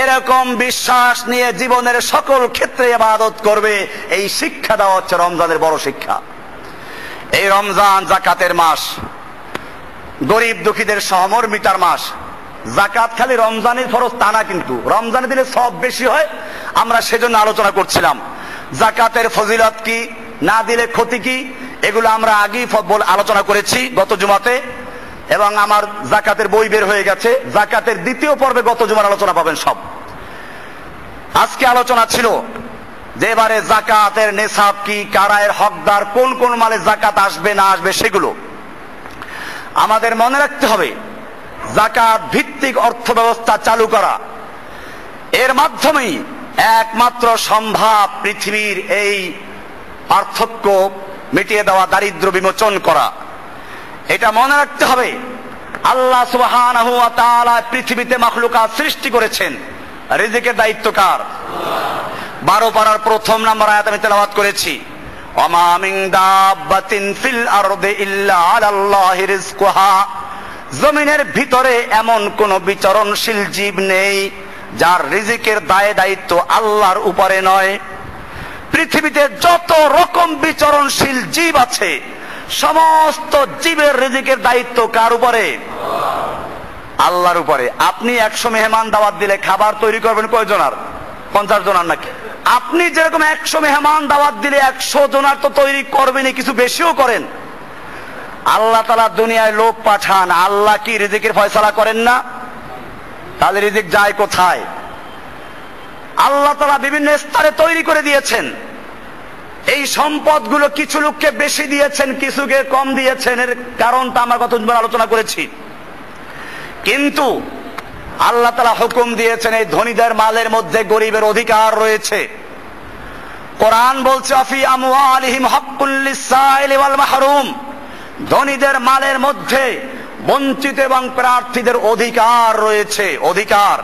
এরকম বিশ্বাস নিয়ে জীবনের সকল ক্ষেত্রে ইবাদত করবে। এই শিক্ষা দেওয়া হচ্ছে রমজানের বড় শিক্ষা। এই রমজান জাকাতের মাস, গরিব দুঃখীদের সহমর্মিতার মাস। জাকাত খালি রমজানের ফরজ তা না, কিন্তু রমজানে দিলে সব বেশি হয়, আমরা সেজন্য আলোচনা করছিলাম। জাকাতের ফজিলত কি, না দিলে ক্ষতি কি, এগুলো আমরা আগেই আলোচনা করেছি গত জুমাতে, এবং আমার জাকাতের বই বের হয়ে গেছে। জাকাতের দ্বিতীয় পর্বে গত জুমার আলোচনা পাবেন সব। আজকে আলোচনা ছিল যে এবারে জাকাতের নেশাব কি, কারা এর হকদার, কোন কোন মালে জাকাত আসবে না আসবে সেগুলো আমাদের মনে রাখতে হবে। জাকাত ভিত্তিক অর্থ ব্যবস্থা চালু করা, এর মাধ্যমেই একমাত্র সম্ভব পৃথিবীর এই পার্থক্য মিটিয়ে দেওয়া, দারিদ্র বিমোচন করা। এটা মনে রাখতে হবে। আল্লাহ সুবহানাহু ওয়া তাআলা পৃথিবীতে মাখলুকাত সৃষ্টি করেছেন, রিজিকের দায়িত্ব কার? 12 পারার প্রথম নম্বর আয়াত আমি তেলাওয়াত করেছি, ওমা মিন দাব্বাতিন ফিল আরদি ইল্লা আলাল্লাহি রিজকুহা। জমিনের ভিতরে এমন কোন বিচরণশীল জীব নেই যার রিজিকের দায় দায়িত্ব আল্লাহর উপরে নয়। পৃথিবীতে যত রকম বিচরণশীল জীব আছে, সমস্ত জীবের রিজিকের দায়িত্ব কার উপরে? আল্লাহর উপরে। আপনি 100 মেহমান দাওয়াত দিলে খাবার তৈরি করবেন কয়জনার? 50 জনার নাকি? আপনি যেরকম 100 মেহমান দাওয়াত দিলে 100 জনার তো তৈরি করবেনই, কিছু বেশিও করেন। আল্লাহ তাআলা দুনিয়ায় লোক পাঠান, আল্লাহ কি রিজিকের ফয়সালা করেন না? তাহলে রিজিক যায় কোথায়? আল্লাহ তাআলা বিভিন্ন স্তরে তৈরি করে দিয়েছেন। এই সম্পদগুলো কিছু লোককে বেশি দিয়েছেন, কিছুকে কম দিয়েছেন। এর কারণটা আমরা কতবার আলোচনা করেছি। কিন্তু আল্লাহ তাআলা হুকুম দিয়েছেন এই ধনীদের মালের মধ্যে গরিবের অধিকার রয়েছে। কোরআন বলছে আফি আমওয়ালিহিম হাক্কুল লিসাইলি ওয়াল মাহরুম। ধনীদের মালের মধ্যে বঞ্চিত এবং প্রার্থীদের অধিকার রয়েছে। অধিকার।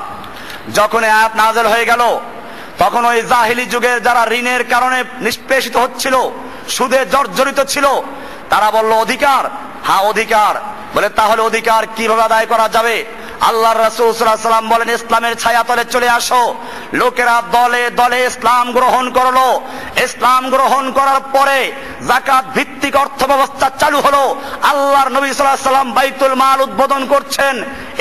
যখন আয়াত নাযিল হয়ে গেল, তখন ওই জাহিলি যুগের যারা ঋণের কারণে নিষ্পেষিত হচ্ছিল, সুদে জর্জরিত ছিল, তারা বলল অধিকার। হ্যাঁ অধিকার। বলে তাহলে অধিকার কিভাবে আদায় করা যাবে? আল্লাহর রাসূল সাল্লাল্লাহু আলাইহি ওয়াসাল্লাম বলেন, ইসলামের ছায়াতলে চলে আসো। লোকেরা দলে দলে ইসলাম গ্রহণ করলো। ইসলাম গ্রহণ করার পরে যাকাত ভিত্তিক অর্থ ব্যবস্থা চালু হলো। আল্লাহর নবী সাল্লাল্লাহু আলাইহি ওয়াসাল্লাম বাইতুল মাল উদ্বোধন করছেন,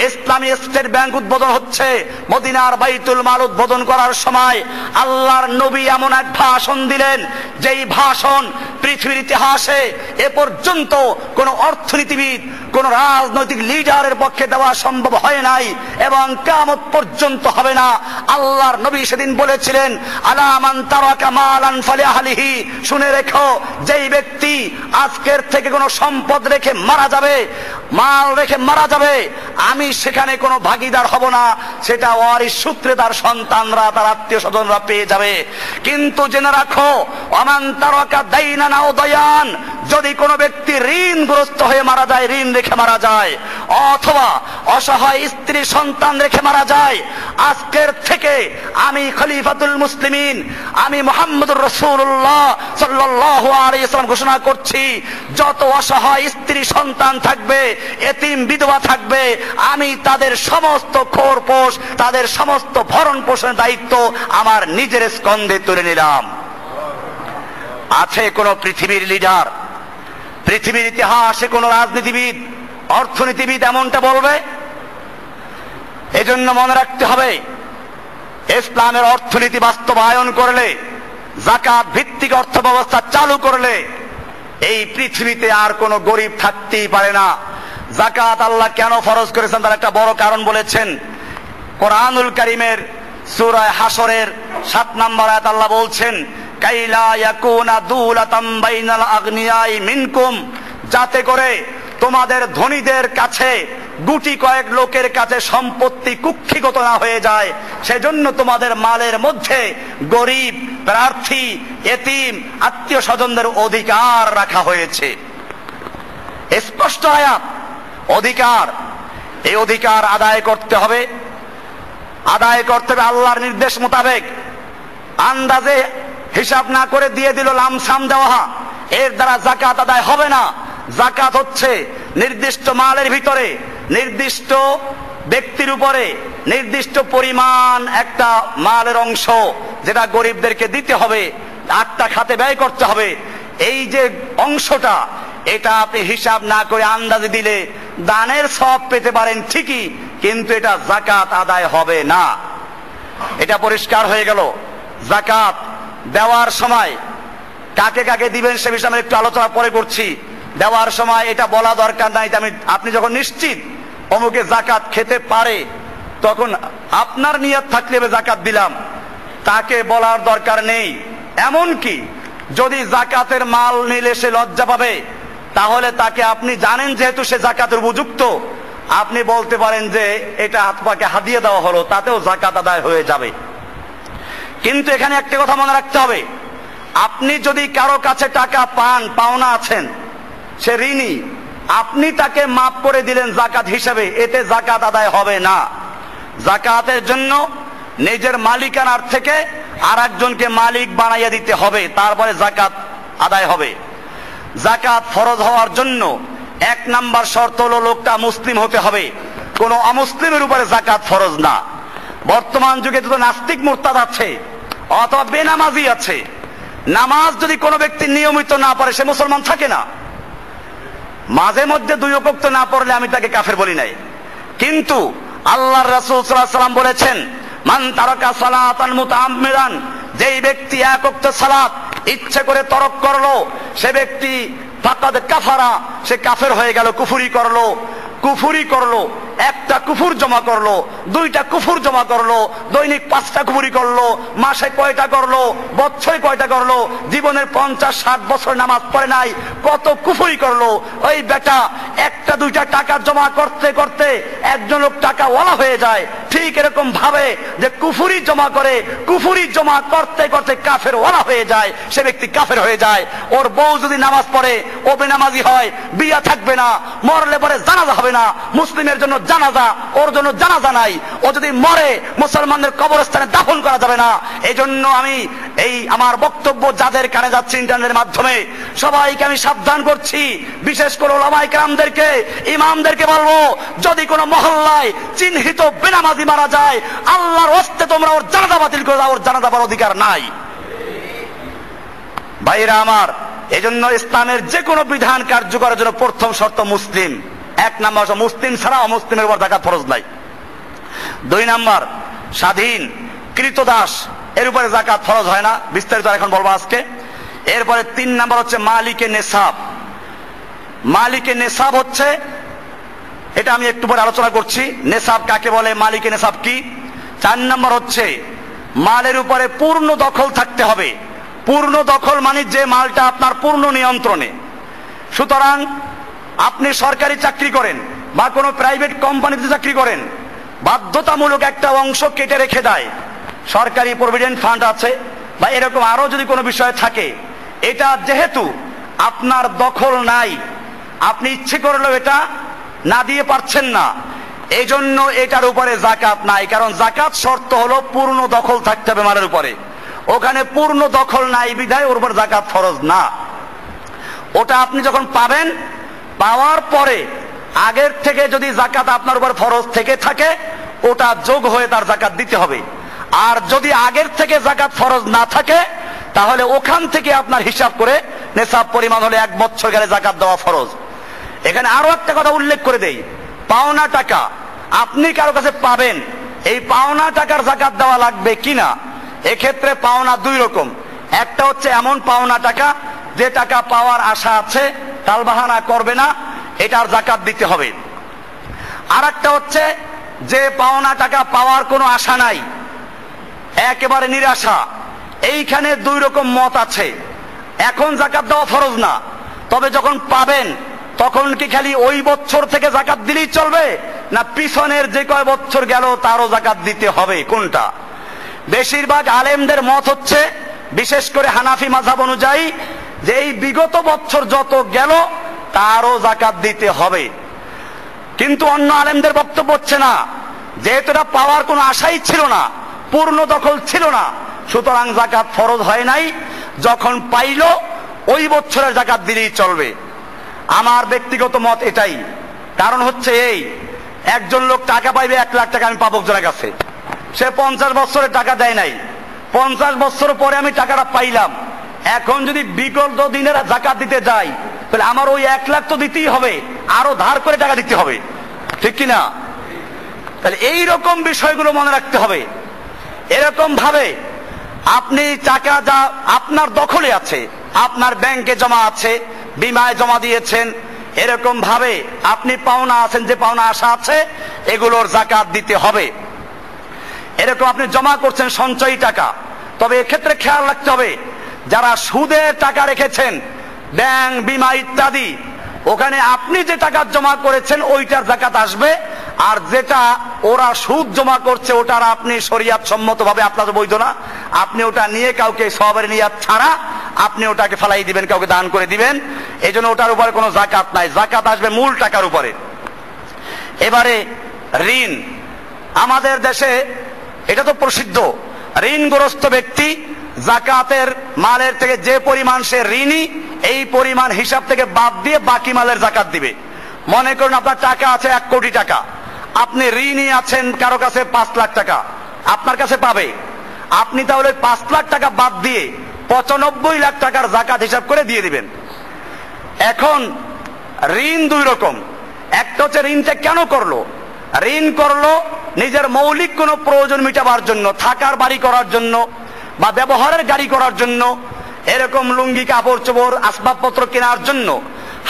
ইসলামী স্টেট ব্যাংক উদ্বোধন হচ্ছে। মদিনার বাইতুল মাল উদ্বোধন করার সময় আল্লাহর নবী এমন এক ভাষণ দিলেন, যেই ভাষণ পৃথিবীর ইতিহাসে এ পর্যন্ত কোন অর্থনীতিবিদ, কোন রাজনৈতিক লিডারের পক্ষে দেওয়া সম্ভব হয় নাই এবং কিয়ামত পর্যন্ত হবে না। আল্লাহর নবী সেদিন বলেছিলেন, আলা মান তারাকা মালান ফালিআহলিহি। শুনে রেখো, যেই ব্যক্তি আজকের থেকে কোনো সম্পদ রেখে মারা যাবে, মাল রেখে মারা যাবে, আমি সেখানে কোনো ভাগীদার হব না। সেটা ওয়ারিস সূত্রে তার সন্তানরা, তার আত্মীয় স্বজনরা পেয়ে যাবে। কিন্তু জেনে রাখো, ওমান তারাকা দাইনান আও দায়ান। যদি কোনো ব্যক্তি ঋণগ্রস্ত হয়ে মারা যায়, ঋণ রেখে মারা যায়, অথবা অসহায় স্ত্রী সন্তান রেখে মারা যায়, আজকের থেকে আমি খলিফাতুল মুসলিমিন, আমি মুহাম্মদুর রাসূলুল্লাহ সাল্লাল্লাহু আলাইহি ওয়াসাল্লাম ঘোষণা করছি, যত অসহায় স্ত্রী সন্তান থাকবে, এতিম বিধবা থাকবে, আমি তাদের সমস্ত খোরপোশ, তাদের সমস্ত ভরণ পোষণের দায়িত্ব আমার নিজের স্কন্ধে তুলে নিলাম। আছে কোন পৃথিবীর লিডার, পৃথিবীর ইতিহাসে কোন রাজনীতিবিদ, অর্থনীতিবিদ এমনটা বলবে? এজন্য মনে রাখতে হবে, ইসলামের অর্থনীতি বাস্তবায়ন করলে, যাকাত ভিত্তিক অর্থ ব্যবস্থা চালু করলে এই পৃথিবীতে আর কোন গরিব থাকতেই পারে না। যাকাত আল্লাহ কেন ফরজ করেছেন তার একটা বড় কারণ বলেছেন। কোরআনুল কারীমের সূরা হাশরের 7 নম্বর আয়াত আল্লাহ বলছেন, কাইলা ইয়াকুনা দুলাতাম বাইনাল আগনিয়াই মিনকুম। যাতে করে তোমাদের ধনীদের কাছে গুটি কয়েক লোকের কাছে সম্পত্তি কুক্ষিগত না হয়ে যায়, সেজন্য তোমাদের মালের মধ্যে গরিব, প্রার্থী, এতিম, আত্মীয় স্বজনদের অধিকার রাখা হয়েছে। স্পষ্ট আয়াত, অধিকার। এই অধিকার আদায় করতে হবে, আদায় করতে হবে আল্লাহর নির্দেশ মোতাবেক। আন্দাজে হিসাব না করে দিয়ে দিল লামসাম দেওয়া, এর দ্বারা যাকাত আদায় হবে না। যাকাত হচ্ছে নির্দিষ্ট মালের ভিতরে, নির্দিষ্ট ব্যক্তির উপরে নির্দিষ্ট পরিমাণ একটা মালের অংশ, যেটা গরিবদেরকে দিতে হবে, 8টা খাতে ব্যয় করতে হবে। এই যে অংশটা, এটা আপনি হিসাব না করে আন্দাজে দিলে দানের সওয়াব পেতে পারেন ঠিকই, কিন্তু এটা যাকাত আদায় হবে না। এটা পরিষ্কার হয়ে গেল। যাকাত দেওয়ার সময় কাকে কাকে দিবেন সে বিষয়ে আমি একটু আলোচনা পরে করছি। দেওয়ার সময় এটা বলা দরকার নাই। আপনি যখন নিশ্চিত অমুকে যাকাত খেতে পারে, তখন আপনার নিয়ত থাকলে যাকাত দিলাম, তাকে বলার দরকার নেই। এমনকি যদি যাকাতের মাল নিলে সে লজ্জা পাবে, তাহলে তাকে আপনি জানেন যেহেতু সে যাকাতের উপযুক্ত, আপনি বলতে পারেন যে এটা আপনাকে হাদিয়া দেওয়া হলো, তাতেও যাকাত আদায় হয়ে যাবে। কিন্তু এখানে একটা কথা মনে রাখতে হবে, আপনি যদি কারো কাছে টাকা পান, পাওনা আছেন, সে ঋণী, আপনি তাকে মাফ করে দিলেন যাকাত হিসাবে, এতে যাকাত আদায় হবে না। যাকাতের জন্য নিজের মালিকানার থেকে আর একজনকে মালিক বানাইয়া দিতে হবে, তারপরে যাকাত আদায় হবে। যাকাত ফরজ হওয়ার জন্য 1 নাম্বার শর্ত হলো লোকটা মুসলিম হতে হবে। কোন অমুসলিমের উপরে যাকাত ফরজ না। বর্তমান যুগে তো নাস্তিক মুরতাদ আছে অথবা বেনামাজি আছে। নামাজ যদি কোনো ব্যক্তি নিয়মিত না পড়ে, সে মুসলমান থাকে না। মাঝে মধ্যে 2 ওয়াক্ত না পড়লে আমি তাকে কাফের বলি নাই, কিন্তু আল্লাহর রাসূল সাল্লাল্লাহু আলাইহি ওয়াসাল্লাম বলেছেন, মান তারাকা সালাতান মুতাআম্মিদান, যেই ব্যক্তি 1 ওয়াক্ত সালাত ইচ্ছে করে তরক করলো, সে ব্যক্তি ফাকাদ কাফারা, সে কাফের হয়ে গেল, কুফরি করলো। কুফরি করলো, একটা কুফুর জমা করলো, 2টা কুফুর জমা করলো, দৈনিক 5টা কুফরি করলো, মাসে কয়টা করলো, বছরে কয়টা করলো, জীবনের 50-60 বছর নামাজ পড়ে নাই, কত কুফরি করলো। ওই বেটা 1-2টা টাকা জমা করতে করতে একজন লোক টাকা ওয়ালা হয়ে যায়। ঠিক এরকম ভাবে যে কুফরি জমা করে, কুফরি জমা করতে করতে কাফের ওয়ালা হয়ে যায়, সে ব্যক্তি কাফের হয়ে যায়। ওর বউ যদি নামাজ পড়ে, ও বেনামাজি হয়, বিয়া থাকবে না, মরলে পরে জানাজা হবে না। মুসলিমের জন্য জানাজা, ওর জন্য জানাজা নাই। ও যদি মরে, মুসলমানদের কবরস্থানে দাফন করা যাবে না। এই জন্য আমি এই আমার বক্তব্য যাদের কানে যাচ্ছে ইন্টারনেটের মাধ্যমে, সবাইকে আমি সাবধান করছি, বিশেষ করে ওলামায়ে কেরামদেরকে, ইমামদেরকে বলবো, যদি কোনো মহল্লায় চিহ্নিত বেনামাজি মারা যায়, আল্লাহর হস্তে তোমরা ওর জানাজা বাতিল করে দাও, ওর জানাজা পাওয়ার অধিকার নাই। ভাইরা আমার, এজন্য ইসলামের যে কোনো বিধান কার্যকরের জন্য প্রথম শর্ত মুসলিম। 1 নাম্বার মুসলিম ছাড়া অমুসলিমের উপর যাকাত ফরজ নাই। 2 নাম্বার স্বাধীন কৃতদাস, এর উপরে যাকাত ফরজ হয় না, বিস্তারিত এখন বলবো আজকে। এরপরে 3 নাম্বার হচ্ছে মালিকে নেসাব। মালিকে নেসাব হচ্ছে, এটা আমি একটু পরে আলোচনা করছি, নেসাব কাকে বলে, মালিকে নেসাব কি। 4 নাম্বার হচ্ছে মালের উপরে পূর্ণ দখল থাকতে হবে। পূর্ণ দখল মানে যে মালটা আপনার পূর্ণ নিয়ন্ত্রণে। সুতরাং আপনি সরকারি চাকরি করেন বা কোনো প্রাইভেট কোম্পানিতে চাকরি করেন, বাধ্যতামূলক একটা অংশ কেটে রেখে দেয়, সরকারি প্রভিডেন্ট ফান্ড আছে বা এরকম আরো যদি কোনো বিষয় থাকে, এটা যেহেতু আপনার দখল নাই, আপনি ইচ্ছে করলেও এটা না দিয়ে পারছেন না, এই জন্য এটার উপরে যাকাত নাই। কারণ যাকাত শর্ত হলো পূর্ণ দখল থাকতে হবে মালের উপরে। ওখানে পূর্ণ দখল নাই বিধায় ওর উপর যাকাত ফরজ না। ওটা আপনি যখন পাবেন, পাওয়ার পরে আগের থেকে যদি যাকাত আপনার উপর ফরজ থেকে থাকে, ওটা যোগ হয়ে তার যাকাত দিতে হবে। আর যদি আগের থেকে যাকাত ফরজ না থাকে, তাহলে ওখান থেকে আপনার হিসাব করে নেসাব পরিমাণ হলে 1 বছর গেলে যাকাত দেওয়া ফরজ। এখানে আরো একটা কথা উল্লেখ করে দেই, পাওনা টাকা আপনি কারো কাছে পাবেন, এই পাওনা টাকার যাকাত দেওয়া লাগবে কিনা। এক্ষেত্রে পাওনা 2 রকম। একটা হচ্ছে এমন পাওনা টাকা যে টাকা পাওয়ার আশা আছে, টালবাহানা করবে না, এটার যাকাত দিতে হবে। আর একটা হচ্ছে যে পাওনা টাকা পাওয়ার কোনো আশা নাই, একেবারে নিরাশা। এইখানে 2 রকম মত আছে। এখন যাকাত দেওয়া ফরজ না, তবে যখন পাবেন তখন কি খালি ওই বছর থেকে যাকাত দিলেই চলবে, না পিছনের যে কয় বছর গেল তারও জাকাত দিতে হবে? কোনটা? বেশিরভাগ আলেমদের মত হচ্ছে, বিশেষ করে হানাফি মাযহাব অনুযায়ী, যে এই বিগত বছর যত গেল তারও জাকাত দিতে হবে। কিন্তু অন্য আলেমদের বক্তব্য হচ্ছে না, যেহেতু এটা পাওয়ার কোনো আশাই ছিল না, পূর্ণ দখল ছিল না, সুতরাং জাকাত ফরজ হয় নাই, যখন পাইল ওই বছরের জাকাত দিলেই চলবে। আমার ব্যক্তিগত মত এটাই। কারণ হচ্ছে এই, একজন লোক টাকা পাইবে 1 লাখ টাকা, আমি পাবো একজনের কাছে, সে 50 বছরের টাকা দেয় নাই, 50 বছর পরে আমি টাকাটা পাইলাম, এখন যদি বিগত দিনের জাকাত দিতে যাই তাহলে আমার ওই 1 লাখ তো দিতেই হবে, আরো ধার করে টাকা দিতে হবে, ঠিক কিনা? তাহলে এই রকম বিষয়গুলো মনে রাখতে হবে। এরকম ভাবে আপনি টাকা যা আপনার দখলে আছে, আপনার ব্যাংকে জমা আছে, বীমায় জমা দিয়েছেন, এরকম ভাবে আপনি পাওনা আছেন, যে পাওনা আশা আছে, এগুলোর জাকাত দিতে হবে। এরকম আপনি জমা করছেন সঞ্চয়ী টাকা, তবে এক্ষেত্রে খেয়াল রাখতে হবে, যারা সুদে টাকা রেখেছেন, ব্যাংক, বীমা ইত্যাদি, ওখানে আপনি যে টাকা জমা করেছেন ওইটার জাকাত আসবে, আর যেটা ওরা সুদ জমা করছে ওটার আপনি শরিয়াত সম্মত ভাবে, আপনার বৈধ না, আপনি ওটা নিয়ে কাউকে সওয়াবের নিয়াত ছাড়া আপনি ওটাকে ফালাই দিবেন, কাউকে দান করে দিবেন, এই জন্য ওটার উপরে কোনো জাকাত নাই, জাকাত আসবে মূল টাকার উপরে। এবারে ঋণ, আমাদের দেশে এটা তো প্রসিদ্ধ, ঋণগ্রস্ত ব্যক্তি জাকাতের মালের থেকে যে পরিমাণ সে ঋণী, এই পরিমাণ হিসাব থেকে বাদ দিয়ে বাকি মালের জাকাত দিবে। মনে করুন আপনার টাকা আছে 1 কোটি টাকা, আপনি ঋণী আছেন কারো কাছে 5 লাখ টাকা, আপনার কাছে পাবে, আপনি তাহলে 5 লাখ টাকা বাদ দিয়ে 95 লাখ টাকার জাকাত হিসাব করে দিয়ে দিবেন। এখন ঋণ 2 রকম, একটা হচ্ছে ঋণটা কেন করলো, ঋণ করলো নিজের মৌলিক কোনো প্রয়োজন মিটাবার জন্য, থাকার বাড়ি করার জন্য বা ব্যবহারের গাড়ি করার জন্য, এরকম লুঙ্গি, কাপড় চোপড়, আসবাবপত্র কেনার জন্য,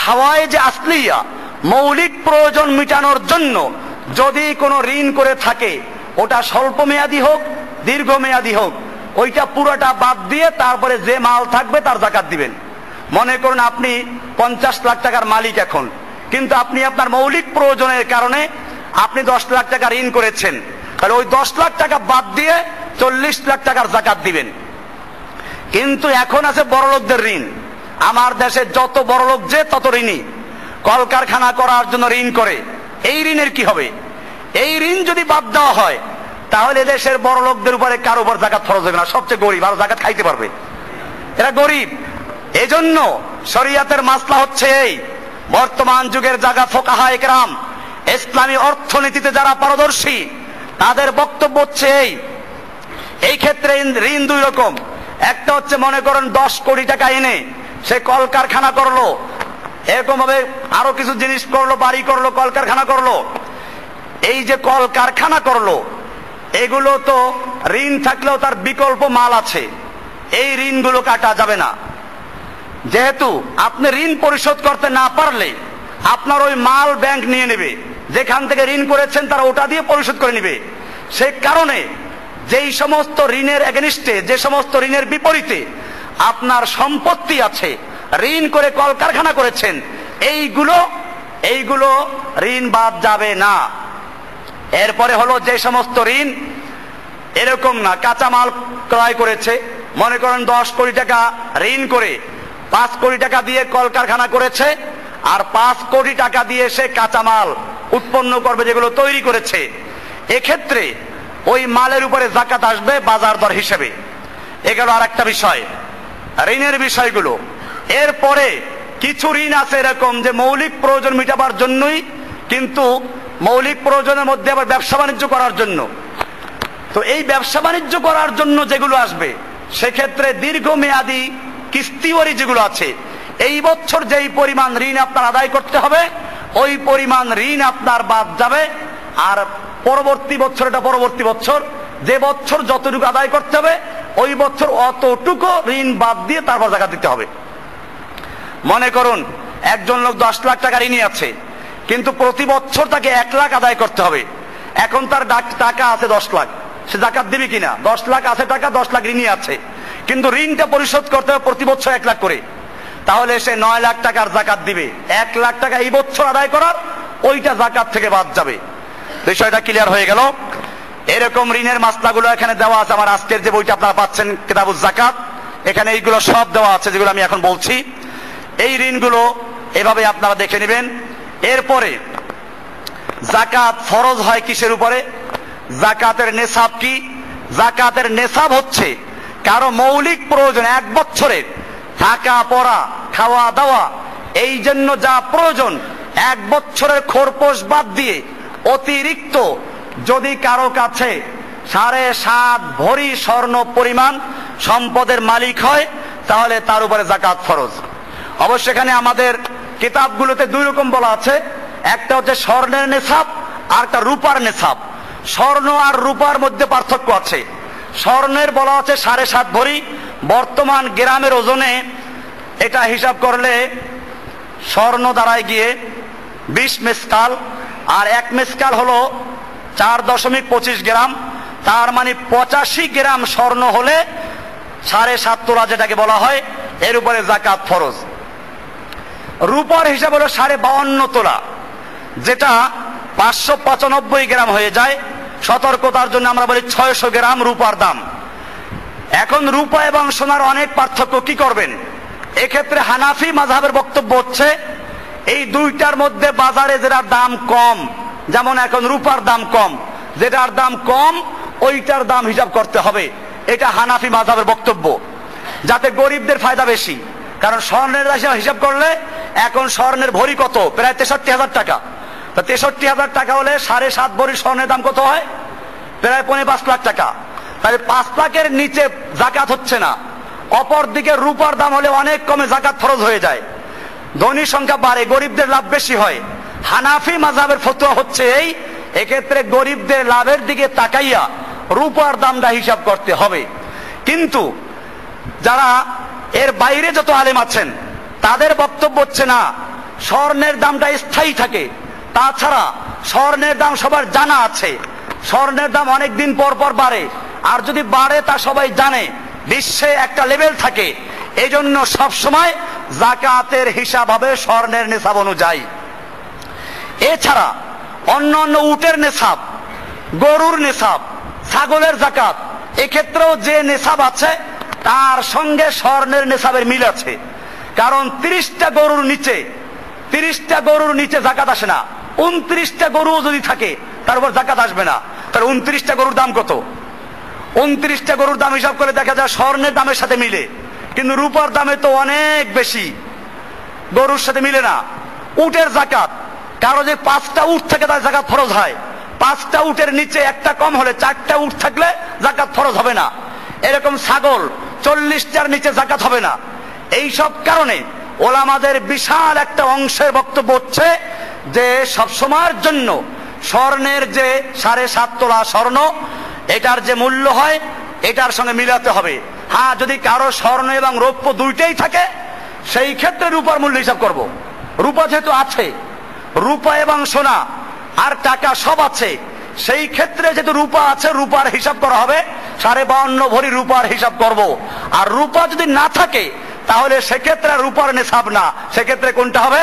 হাওয়ায় যে আসলিয়া মৌলিক প্রয়োজন মিটানোর জন্য যদি কোনো ঋণ করে থাকে, ওটা স্বল্প মেয়াদী হোক দীর্ঘমেয়াদী হোক, ওইটা পুরোটা বাদ দিয়ে তারপরে যে মাল থাকবে তার জাকাত দিবেন। মনে করুন আপনি 50 লাখ টাকার মালিক এখন, কিন্তু আপনি আপনার মৌলিক প্রয়োজনের কারণে আপনি 10 লাখ টাকা ঋণ করেছেন, তাহলে ওই 10 লাখ টাকা বাদ দিয়ে 40 লাখ টাকার জাকাত দিবেন। কিন্তু এখন আছে বড়লোকদের ঋণ, আমার দেশে যত বড়লোক যে তত ঋণী, কলকারখানা করার জন্য ঋণ করে, এই ঋণের কি হবে? এই ঋণ যদি বাদ দেওয়া হয় তাহলে দেশের বড়লোকদের উপরে কারো উপর জাকাত ফরজ হবে না, সবচেয়ে গরিব আর জাকাত খাইতে পারবে, এরা গরিব। এজন্য শরিয়াতের মাসলা হচ্ছে এই, বর্তমান যুগের জায়গা ফোকাহা একরাম, ইসলামী অর্থনীতিতে যারা পারদর্শী, তাদের বক্তব্য হচ্ছে এই ক্ষেত্রে ঋণ 2 রকম। একটা হচ্ছে মনে করেন 10 কোটি টাকা এনে সে কলকারখানা করলো, এরকম ভাবে আরো কিছু জিনিস করলো, বাড়ি করলো, কলকারখানা করলো, এই যে কলকারখানা করলো এগুলো তো ঋণ থাকলেও তার বিকল্প মাল আছে, এই ঋণগুলো কাটা যাবে না। যেহেতু আপনি ঋণ পরিশোধ করতে না পারলে আপনার ওই মাল ব্যাংক নিয়ে নেবে, যেখান থেকে ঋণ করেছেন তারা ওটা দিয়ে পরিশোধ করে নেবে। সেই কারণে যেই সমস্ত ঋণের এগেনিস্টে, যে সমস্ত ঋণের বিপরীতে আপনার সম্পত্তি আছে, ঋণ করে কলকারখানা করেছেন, এইগুলো ঋণ বাদ যাবে না। এরপরে হলো যে সমস্ত ঋণ এরকম না, কাঁচামাল ক্রয় করেছে, মনে করেন 10 কোটি টাকা ঋণ করে 5 কোটি টাকা দিয়ে কলকারখানা করেছে, আর 5 কোটি টাকা দিয়ে সে কাঁচামাল উৎপন্ন করবে যেগুলো তৈরি করেছে, এক্ষেত্রে ওই মালের উপরে জাকাত আসবে বাজার দর হিসেবে। এগুলো আর একটা বিষয়, ঋণের বিষয়গুলো। এরপরে কিছু ঋণ আছে এরকম যে মৌলিক প্রয়োজন মিটাবার জন্যই, কিন্তু মৌলিক প্রয়োজনের মধ্যে আবার ব্যবসা বাণিজ্য করার জন্য। তো এই ব্যবসা বাণিজ্য করার জন্য যেগুলো আসবে সেক্ষেত্রে দীর্ঘমেয়াদী কিস্তিওয়ারি যেগুলো আছে, এই বছর যেই পরিমাণ ঋণ আপনার আদায় করতে হবে ওই পরিমাণ ঋণ আপনার বাদ যাবে, আর পরবর্তী বছর, এটা পরবর্তী বছর, যে বছর যতটুকু আদায় করতে হবে ওই বছর অতটুকু ঋণ বাদ দিয়ে তারপর জাকাত দিতে হবে। মনে করুন একজন লোক 10 লাখ টাকা ঋণী আছে, কিন্তু প্রতি বছর তাকে 1 লাখ আদায় করতে হবে। এখন তার টাকা আছে 10 লাখ, সে জাকাত দিবে কিনা? 10 লাখ আছে টাকা, 10 লাখ ঋণী আছে, কিন্তু ঋণটা পরিশোধ করতে হবে প্রতি বছর 1 লাখ করে, তাহলে সে 9 লাখ টাকার জাকাত দিবে। 1 লাখ টাকা এই বছর আদায় করার, ওইটা জাকাত থেকে বাদ যাবে। বিষয়টা ক্লিয়ার হয়ে গেল। এরকম ঋণের মাসলাগুলো এখানে দেওয়া আছে। আমার আজকের যে বইটা আপনারা পাচ্ছেন কিতাবুজ যাকাত, এখানে এইগুলো সব দেওয়া আছে যেগুলো আমি এখন বলছি। এই ঋণগুলো এভাবে আপনারা দেখে নেবেন। এরপরে যাকাত ফরজ হয় কিসের উপরে? যাকাতের নেসাব কি? যাকাতের নেসাব হচ্ছে কারো মৌলিক প্রয়োজন, এক বছরের থাকা পড়া খাওয়া দাওয়া, এই জন্য যা প্রয়োজন এক বছরের খোরপোশ বাদ দিয়ে অতিরিক্ত যদি কারো কাছে 7.5 ভরি স্বর্ণ পরিমাণ সম্পদের মালিক হয়, তাহলে তার উপরে যাকাত ফরজ। অবশ্য এখানে আমাদের কিতাবগুলোতে দুই রকম বলা আছে, একটা হচ্ছে স্বর্ণের নেসাব আর একটা রূপার নেসাব। স্বর্ণ আর রূপার মধ্যে পার্থক্য আছে। স্বর্ণের বলা আছে 7.5 ভরি, বর্তমান গ্রামের ওজনে এটা হিসাব করলে স্বর্ণ দাঁড়ায় গিয়ে 20 মেসকাল, আর 1 মেসকাল হলো 4.25 গ্রাম, তার মানে 85 গ্রাম স্বর্ণ হলে 7.5 তোলা যেটাকে বলা হয়, এর উপরে যাকাত ফরজ। রূপার হিসাব হলো 52.5 তোলা, যেটা 595 গ্রাম হয়ে যায়। সতর্কতার জন্য আমরা বলি 600 গ্রাম রূপার দাম। এখন রূপা এবং সোনার অনেক পার্থক্য, কি করবেন? এক্ষেত্রে হানাফি মাযহাবের বক্তব্য হচ্ছে এই দুইটার মধ্যে বাজারে যেটার দাম কম, যেমন এখন রূপার দাম কম, যেটার দাম কম ওইটার দাম হিসাব করতে হবে। এটা হানাফি মাযহাবের বক্তব্য, যাতে গরিবদের ফায়দা বেশি। কারণ স্বর্ণের হিসাব করলে এখন স্বর্ণের ভরি কত? প্রায় 63,000 টাকা। তো 63,000 টাকা হলে 7.5 ভরি স্বর্ণের দাম কত হয়? প্রায় 5.5 লাখ টাকা। তাহলে 5 লাখের নিচে যাকাত হচ্ছে না। অপর দিকে রূপার দাম হলে অনেক কমে যাকাত ফরজ হয়ে যায়। ধনী সংখ্যা বাড়ে, গরিবদের লাভ বেশি হয়। হানাফি মাযহাবের ফতোয়া হচ্ছে এই, এক্ষেত্রে গরিবদের লাভের দিকে তাকাইয়া রূপার দামটা হিসাব করতে হবে। কিন্তু যারা এর বাইরে যত আলেম আছেন তাদের বক্তব্য হচ্ছে না, স্বর্ণের দামটা স্থায়ী থাকে। তাছাড়া স্বর্ণের দাম সবার জানা আছে, স্বর্ণের দাম অনেক দিন পর পর বাড়ে, আর যদি বাড়ে তা সবাই জানে, বিশ্বে একটা লেভেল থাকে। এই জন্য সবসময় যাকাতের হিসাব হবে স্বর্ণের নেসাব অনুযায়ী। এছাড়া অন্য অন্য উটের নেসাব, গরুর নেসাব, ছাগলের যাকাত, এক্ষেত্রেও যে নেসাব আছে তার সঙ্গে স্বর্ণের নেসাবের মিল আছে। কারণ 30টা গরুর নিচে যাকাত আসে না। 29টা গরু যদি থাকে তার উপর যাকাত আসবে না। তাহলে 29টা গরুর দাম কত? 29টা গরুর দাম হিসাব করে দেখা যায় স্বর্ণের দামের সাথে মিলে, কিন্তু রূপার দামে তো অনেক বেশি, গরুর সাথে মিলে না। উটের যাকাত, কারো যে 5টা উট থাকে তার যাকাত ফরজ হয়। 5টা উটের নিচে একটা কম হলে, 4টা উট থাকলে যাকাত ফরজ হবে না। এরকম ছাগল 40টার নিচে যাকাত হবে না। এই সব কারণে ওলামাদের বিশাল একটা অংশের বক্তব্য হচ্ছে যে সবসময়ের জন্য স্বর্ণের যে 7.5 তোলা স্বর্ণ, এটার যে মূল্য হয় এটার সঙ্গে মিলাতে হবে। হ্যাঁ, যদি কারো স্বর্ণ এবং রৌপ্য দুইটাই থাকে সেই ক্ষেত্রে রূপার মূল্য হিসাব করব। রূপা যেহেতু আছে, রূপা এবং সোনা আর টাকা সব আছে, সেই ক্ষেত্রে যেহেতু রূপা আছে রূপার হিসাব করা হবে, 52.5 ভরি রূপার হিসাব করব। আর রূপা যদি না থাকে তাহলে সেক্ষেত্রে রূপার নেসাব না, সেক্ষেত্রে কোনটা হবে?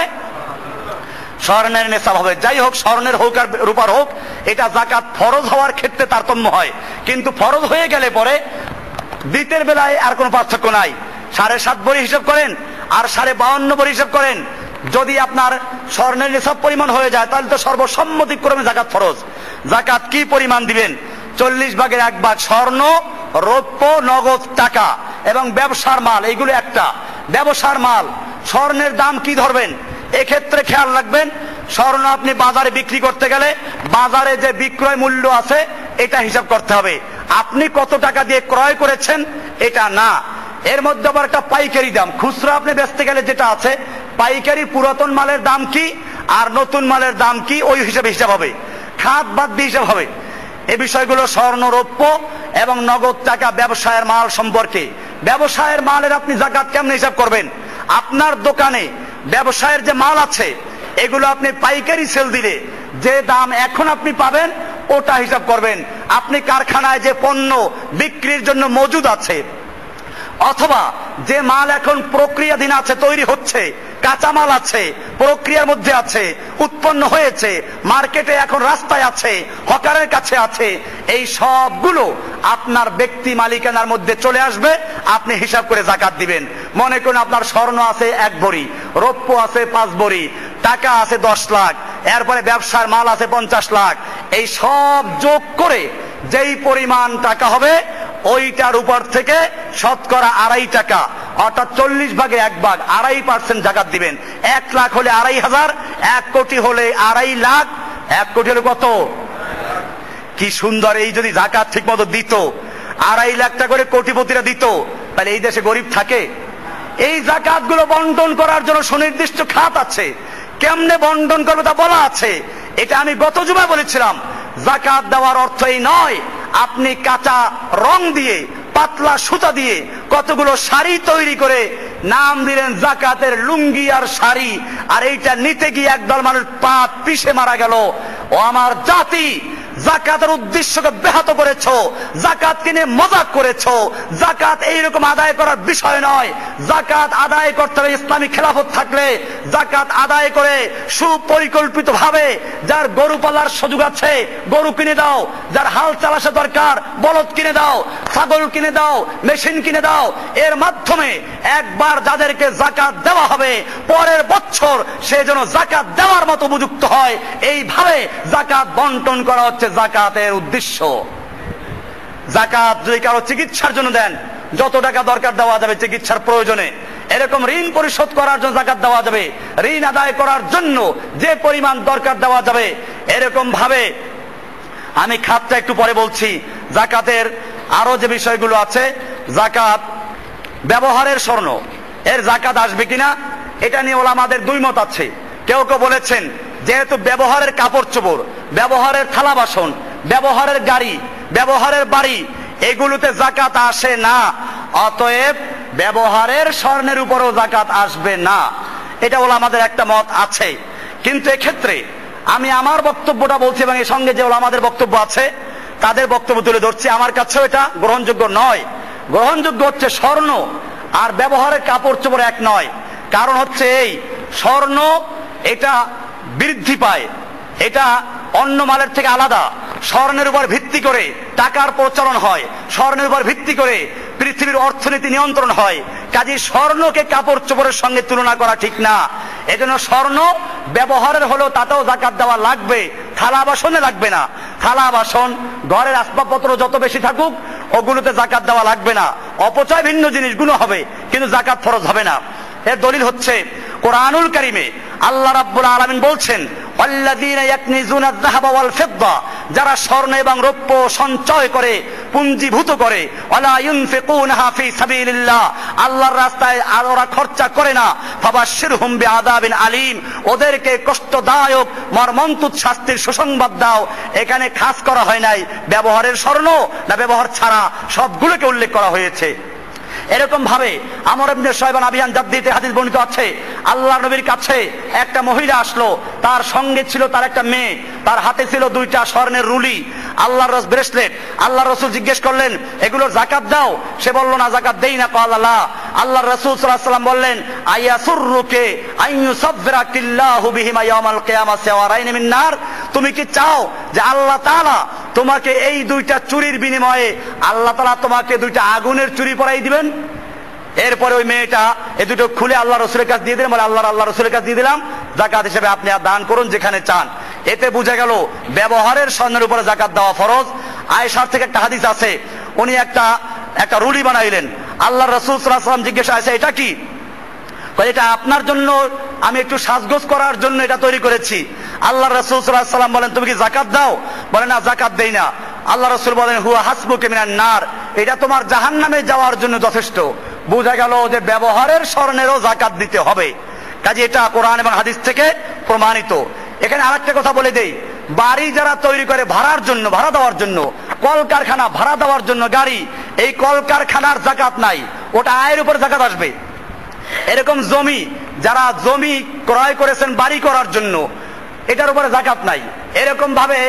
স্বর্ণের নেসাব হবে। যাই হোক, স্বর্ণের হোক আর রূপার হোক, এটা যাকাত ফরজ হওয়ার ক্ষেত্রে তারতম্য হয়, কিন্তু ফরজ হয়ে গেলে পরে দিতের বেলায় আর কোনো পার্থক্য নাই। 7.5 ভরি হিসাব করেন আর 52.5 ভরি হিসাব করেন, যদি আপনার স্বর্ণের নেসাব পরিমাণ হয়ে যায় তাহলে তো সর্বসম্মতিক্রমে যাকাত ফরজ। যাকাত কি পরিমাণ দিবেন? 40 ভাগের 1 ভাগ স্বর্ণ, রৌপ্য, নগদ টাকা এবং ব্যবসার মাল, এইগুলো একটা। ব্যবসার মাল, স্বর্ণের দাম কি ধরবেন? এক্ষেত্রে খেয়াল রাখবেন, স্বর্ণ আপনি বাজারে বিক্রি করতে গেলে বাজারে যে বিক্রয় মূল্য আছে এটা হিসাব করতে হবে। আপনি কত টাকা দিয়ে ক্রয় করেছেন এটা না, এর মধ্যে আবার একটা পাইকারি দাম, খুচরা আপনি বেচতে গেলে যেটা আছে, পাইকারি পুরাতন মালের দাম কি আর নতুন মালের দাম কি, ওই হিসাবে হিসাব হবে, খাত বাদ দিয়ে হিসাব হবে। এই বিষয়গুলো স্বর্ণ, রৌপ্য এবং নগদ টাকা ব্যবসায়ের মাল সম্পর্কে। ব্যবসায়ের মালের আপনি যাকাত কেমনে হিসাব করবেন? আপনার দোকানে ব্যবসায়ের যে মাল আছে এগুলো আপনি পাইকারি সেল দিলে যে দাম এখন আপনি পাবেন ওটা হিসাব করবেন। আপনি কারখানায় যে পণ্য বিক্রির জন্য মজুদ আছে, অথবা যে মাল এখন প্রক্রিয়াধীন আছে, তৈরি হচ্ছে, কাঁচামাল আছে, প্রক্রিয়ার মধ্যে আছে, উৎপন্ন হয়েছে, মার্কেটে এখন রাস্তায় আছে, হকারের কাছে আছে, এই সবগুলো আপনার ব্যক্তি মালিকানার মধ্যে চলে আসবে। আপনি হিসাব করে যাকাত দিবেন। মনে করুন আপনার স্বর্ণ আছে 1 ভরি, রৌপ্য আছে 5 ভরি, টাকা আছে 10 লাখ, এরপরে ব্যবসার মাল আছে 50 লাখ। এই সব যোগ করে যেই পরিমাণ টাকা হবে ওইটার উপর থেকে শতকরা 2.5 টাকা, অর্থাৎ 40 ভাগে 1 ভাগ, 2.5% যাকাত দিবেন। 1 লাখ হলে 2.500, 1 কোটি হলে 2.5 লাখ। 1 কোটি হলে কত? কি সুন্দর! এই যদি যাকাত ঠিক মতো দিত, 2.5 লাখ টাকা করে কোটিপতিরা দিত, তাহলে এই দেশে গরিব থাকে? এই যাকাত গুলো বন্টন করার জন্য সুনির্দিষ্ট খাত আছে, কেমনে বন্টন করবে তা বলা আছে। এটা আমি গত জুমায় বলেছিলাম। যাকাত দেওয়ার অর্থ এই নয় আপনি কাঁচা রং দিয়ে, পাতলা সুতা দিয়ে কতগুলো শাড়ি তৈরি করে নাম দিলেন যাকাতের লুঙ্গি আর শাড়ি, আর এইটা নিতে গিয়ে একদল মানুষ পা পিষে মারা গেল। ও আমার জাতি, যাকাতের উদ্দেশ্যকে ব্যাহত করেছো, যাকাত কিনে মজাক করেছো। যাকাত এইরকম আদায় করার বিষয় নয়। যাকাত আদায় করতে হবে ইসলামী খেলাফত থাকলে। যাকাত আদায় করে সুপরিকল্পিত ভাবে, যার গরু পালার সুযোগ আছে গরু কিনে দাও, যার হাল চালাসা দরকার বলদ কিনে দাও, ছাগল কিনে দাও, মেশিন কিনে দাও। এর মাধ্যমে একবার যাদেরকে যাকাত দেওয়া হবে, পরের বছর সে যেন যাকাত দেওয়ার মতো উপযুক্ত হয়। এইভাবে যাকাত বন্টন করা হচ্ছে যাকাতের উদ্দেশ্য। যাকাত যদি কারো চিকিৎসার জন্য দেন, যত টাকা দরকার দেওয়া যাবে চিকিৎসার প্রয়োজনে। এরকম ঋণ পরিশোধ করার জন্য যাকাত দেওয়া যাবে, ঋণ আদায় করার জন্য যে পরিমাণ দরকার দেওয়া যাবে। এরকম ভাবে আমি খাতটা একটু পরে বলছি। যাকাতের আরো যে বিষয়গুলো আছে, যাকাত ব্যবহারের স্বর্ণ, এর যাকাত আসবে কিনা এটা নিয়ে ওলামাদের 2 মত আছে। কেউ কেউ বলেছেন যেহেতু ব্যবহারের কাপড় চোপড়, ব্যবহারের থালা বাসন, ব্যবহারের গাড়ি, ব্যবহারের বাড়ি, এগুলোতে যাকাত আসে না, অতএব ব্যবহারের স্বর্ণের উপরও যাকাত আসবে না। এটা ওলামাদের একটা মত আছে। কিন্তু এক্ষেত্রে আমি আমার বক্তব্যটা বলছি, এবং এর সঙ্গে যে ওলামাদের বক্তব্য আছে তাদের বক্তব্য তুলে ধরছি। আমার কাছেও এটা গ্রহণযোগ্য নয়। গ্রহণযোগ্য হচ্ছে স্বর্ণ আর ব্যবহারের কাপড় চোপড় এক নয়। কারণ হচ্ছে এই স্বর্ণ এটা বৃদ্ধি পায়, এটা অন্য মালের থেকে আলাদা। স্বর্ণের উপর ভিত্তি করে টাকার প্রচলন হয়, স্বর্ণের উপর ভিত্তি করে পৃথিবীর অর্থনীতি নিয়ন্ত্রণ হয়। কাজে স্বর্ণকে কাপড় চোপড়ের সঙ্গে তুলনা করা ঠিক না। এজন্য স্বর্ণ ব্যবহারের হলেও তাতেও যাকাত দেওয়া লাগবে, থালা বাসনে লাগবে না। থালা বাসন, ঘরের আসবাবপত্র যত বেশি থাকুক ওগুলোতে যাকাত দেওয়া লাগবে না। অপচয় ভিন্ন জিনিসগুলো হবে, কিন্তু যাকাত ফরজ হবে না। এর দলিল হচ্ছে কোরআনুল কারীমে আল্লাহ রাব্বুল আলামিন বলছেন, ওয়াল্লাযীনা ইয়াকনিজুনা আয-যাহাবা ওয়াল ফিদ্দা, যারা স্বর্ণ এবং রৌপ্য সঞ্চয় করে, পুঞ্জীভূত করে, ওয়ালা ইউনফিকুনাহা ফি সাবিলিল্লাহ, আল্লাহর রাস্তায় আর ওরা খরচা করে না, ফাবাশশিরহুম বিআযাবিন আলীম, ওদেরকে কষ্টদায়ক মর্মন্তুদ শাস্তির সুসংবাদ দাও। এখানে খাস করা হয় নাই ব্যবহারের স্বর্ণ না ব্যবহার ছাড়া, সবগুলোকে উল্লেখ করা হয়েছে। এরকম ভাবে আমর ইবনে শুআয়বা আবিয়ান জাদ্দিতে হাদিস বর্ণিত আছে, আল্লাহর নবীর কাছে একটা মহিলা আসলো, তার সঙ্গে ছিল তার একটা মেয়ে, তার হাতে ছিল 2টা স্বর্ণের রুলি, আল্লাহর ব্রেসলেট। আল্লাহর রাসূল জিজ্ঞেস করলেন এগুলোর যাকাত দাও? সে বলল না, যাকাত দেই না। ক্বালা লা, আল্লাহর রাসূল সাল্লাল্লাহু আলাইহি ওয়াসাল্লাম বললেন, আয়াসুররুকে আইয়ুসাফফিরাকিল্লাহু বিহিমা ইয়াওমাল কিয়ামা সাওয়ারাইন মিন নার, তুমি কি চাও যে আল্লাহ তাআলা তোমাকে এই 2টা চুরির বিনিময়ে আল্লাহ তাআলা তোমাকে 2টা আগুনের চুরি পরাই দিবেন? এরপরে ওই মেয়েটা এই দুটো খুলে আল্লাহ রসুলের কাছে দিয়ে দিলাম, বলে আল্লাহ রসুলের কাছে দিয়ে দিলাম, যাকাত হিসেবে আপনি আর দান করুন যেখানে চান। এতে বোঝা গেল ব্যবহারের স্বর্ণের উপরে যাকাত দেওয়া ফরজ। আয়েশার থেকে একটা হাদিস আছে, উনি একটা রুলি বানাইলেন। আল্লাহ রসুল সাল্লাল্লাহু আলাইহি ওয়াসাল্লাম জিজ্ঞাসা, এটা কি? এটা আপনার জন্য, আমি একটু সাজগোজ করার জন্য এটা তৈরি করেছি। আল্লাহ রাসূল সাল্লাল্লাহু আলাইহি ওয়াসাল্লাম বলেন, তুমি কি যাকাত দাও? বলে না, যাকাত দেই না। আল্লাহ রাসূল বলেন, হুয়া হাসবুকা মিনান নার, এটা তোমার জাহান্নামে যাওয়ার জন্য যথেষ্ট। বোঝা গেল যে ব্যবহারের স্বর্ণেরও যাকাত দিতে হবে। কাজে এটা কোরআন এবং হাদিস থেকে প্রমাণিত। এখানে আরেকটা কথা বলে দেই, বাড়ি যারা তৈরি করে ভাড়ার জন্য, ভাড়া দেওয়ার জন্য, কলকারখানা ভাড়া দেওয়ার জন্য গাড়ি, এই কলকারখানার যাকাত নাই, ওটা আয়ের উপর যাকাত আসবে। এরকম জমি, যারা জমি ক্রয় করেছেন বাড়ি করার জন্য, এটার উপরে যাকাত নাই। এরকম ভাবে